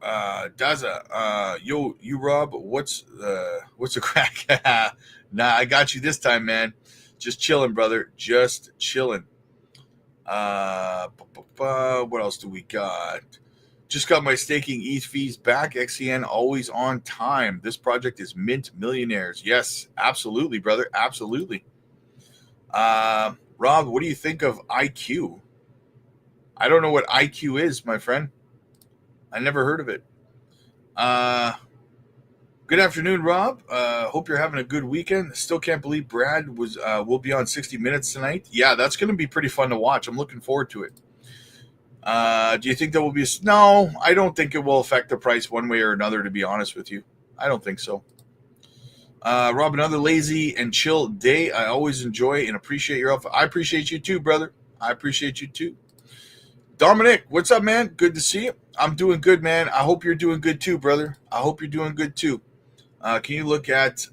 Daza, you Rob, what's the crack? Nah, I got you this time, man. Just chilling, brother. Just chilling. What else do we got? Just got my staking ETH fees back. XCN always on time. This project is mint millionaires. Yes, absolutely, brother. Absolutely. Rob, what do you think of IQ? I don't know what IQ is, my friend. I never heard of it. Good afternoon, Rob. Hope you're having a good weekend. Still can't believe Brad will be on 60 Minutes tonight. Yeah, that's going to be pretty fun to watch. I'm looking forward to it. Do you think there will be no, I don't think it will affect the price one way or another, to be honest with you. I don't think so. Rob, another lazy and chill day. I always enjoy and appreciate your help. I appreciate you too, brother. I appreciate you too. Dominic, what's up, man? Good to see you. I'm doing good, man. I hope you're doing good too, brother. I hope you're doing good too. Can you look at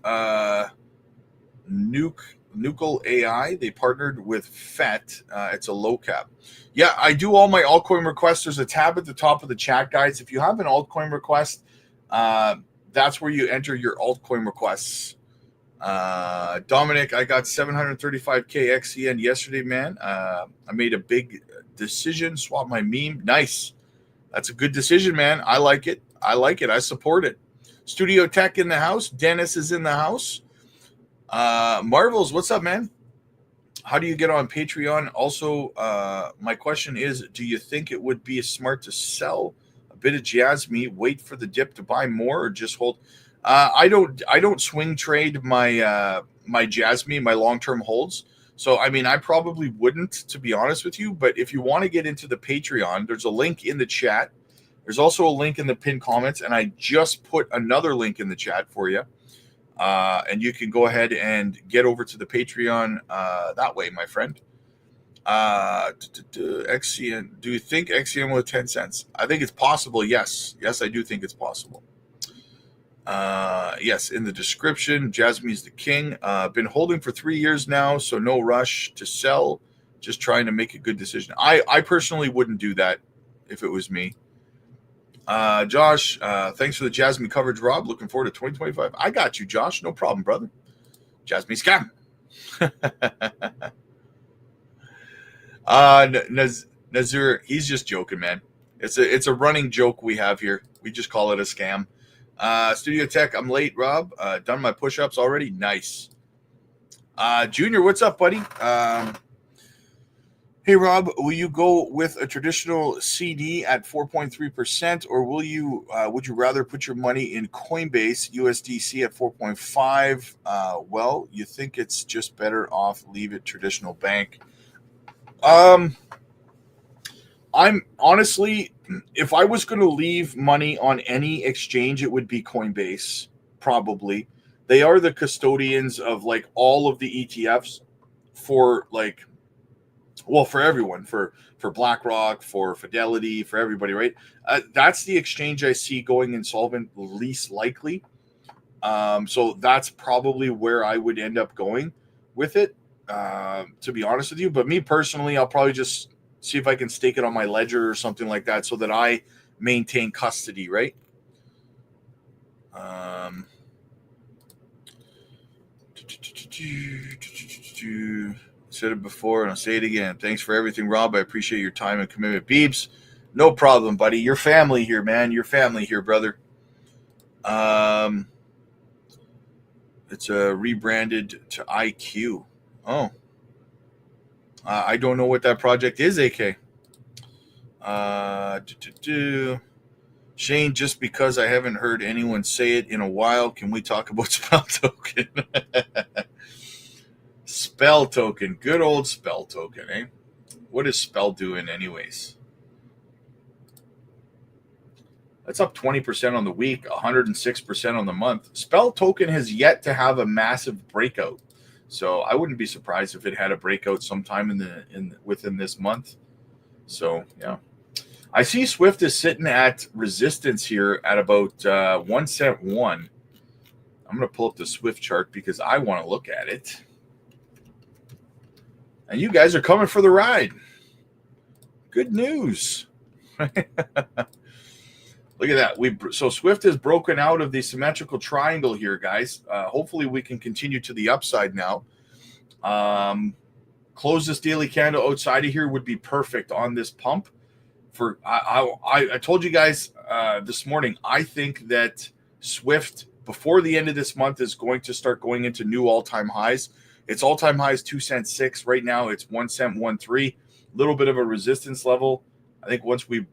Nucle AI? They partnered with FET. It's a low cap. Yeah, I do all my altcoin requests. There's a tab at the top of the chat, guys. If you have an altcoin request, that's where you enter your altcoin requests. Dominic, I got 735K XEN yesterday, man. I made a big decision, swap my meme. Nice. That's a good decision, man. I like it. I like it. I support it. Studio Tech in the house. Dennis is in the house. Marvels, what's up, man? How do you get on Patreon? Also, my question is, do you think it would be smart to sell a bit of JASMY, wait for the dip to buy more, or just hold? I don't swing trade my my JASMY, my long-term holds. So, I mean, I probably wouldn't, to be honest with you. But if you want to get into the Patreon, there's a link in the chat. There's also a link in the pinned comments, and I just put another link in the chat for you. And you can go ahead and get over to the Patreon that way, my friend. XCN, do you think XCN will 10 cents? I think it's possible. Yes. Yes, I do think it's possible. Yes, in the description, JASMY's the king. Been holding for 3 years now, so no rush to sell. Just trying to make a good decision. I personally wouldn't do that if it was me. Josh, thanks for the JASMY coverage, Rob. Looking forward to 2025. I got you, Josh. No problem, brother. JASMY scam. Nazir, he's just joking, man. It's a running joke we have here. We just call it a scam. Studio Tech, I'm late, Rob. Done my push-ups already. Nice. Junior, what's up, buddy? Hey, Rob, will you go with a traditional CD at 4.3%, or would you rather put your money in Coinbase USDC at 4.5? Well, you think it's just better off leave it traditional bank. I'm honestly, if I was going to leave money on any exchange, it would be Coinbase, probably. They are the custodians of like all of the ETFs for like, well, for everyone, for BlackRock, for Fidelity, for everybody, right? That's the exchange I see going insolvent least likely. So that's probably where I would end up going with it, to be honest with you. But me personally, I'll probably just see if I can stake it on my ledger or something like that so that I maintain custody, right? Said it before and I'll say it again. Thanks for everything, Rob. I appreciate your time and commitment. Beebs, no problem, buddy. Your family here, man. Your family here, brother. It's rebranded to IQ. Oh. I don't know what that project is, AK. Shane, just because I haven't heard anyone say it in a while, can we talk about Spell Token? Spell Token. Good old Spell Token, eh? What is Spell doing anyways? That's up 20% on the week, 106% on the month. Spell Token has yet to have a massive breakout. So I wouldn't be surprised if it had a breakout sometime within this month. So, yeah. I see Swift is sitting at resistance here at about 1 cent one. I'm going to pull up the Swift chart because I want to look at it. And you guys are coming for the ride. Good news. Look at that. So Swift has broken out of the symmetrical triangle here, guys. Hopefully we can continue to the upside now. Close this daily candle outside of here would be perfect on this pump. I told you guys this morning, I think that Swift before the end of this month is going to start going into new all-time highs. Its all-time high is 2 cents 6. Right now it's 1 cent 1.3. Little bit of a resistance level. I think if we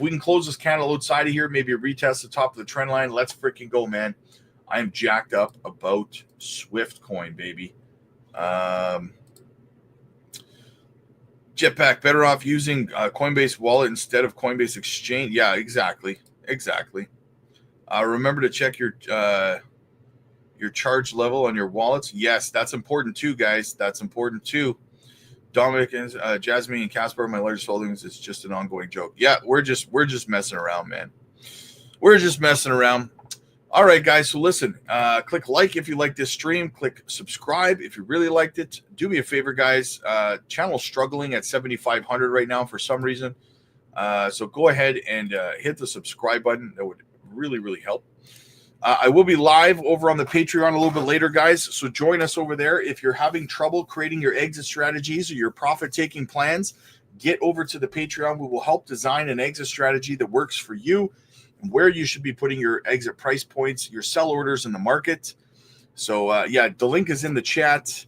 can close this candle outside of here, maybe retest the top of the trend line, let's freaking go, man. I am jacked up about Swift coin, baby. Jetpack, better off using Coinbase Wallet instead of Coinbase Exchange. Yeah, exactly. Remember to check your charge level on your wallets. Yes, that's important too, guys. That's important too. Dominic and JASMY and KASPA are my largest holdings. It's just an ongoing joke. Yeah, we're just messing around, man. We're just messing around. All right, guys. So listen, click like if you like this stream. Click subscribe if you really liked it. Do me a favor, guys. Channel's struggling at 7,500 right now for some reason. So go ahead and hit the subscribe button. That would really, really help. I will be live over on the Patreon a little bit later, guys. So join us over there. If you're having trouble creating your exit strategies or your profit-taking plans, get over to the Patreon. We will help design an exit strategy that works for you, where you should be putting your exit price points, your sell orders in the market. So, yeah, the link is in the chat.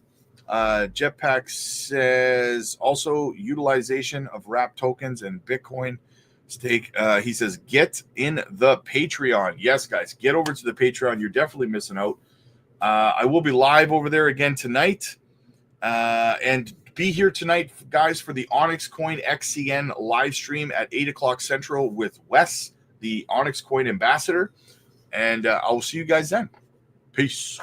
Jetpack says also utilization of wrap tokens and Bitcoin stake. He says, get in the Patreon. Yes, guys, get over to the Patreon. You're definitely missing out. I will be live over there again tonight. And be here tonight, guys, for the Onyx Coin XCN live stream at 8 o'clock Central with Wes, the Onyx Coin ambassador. And I will see you guys then. Peace.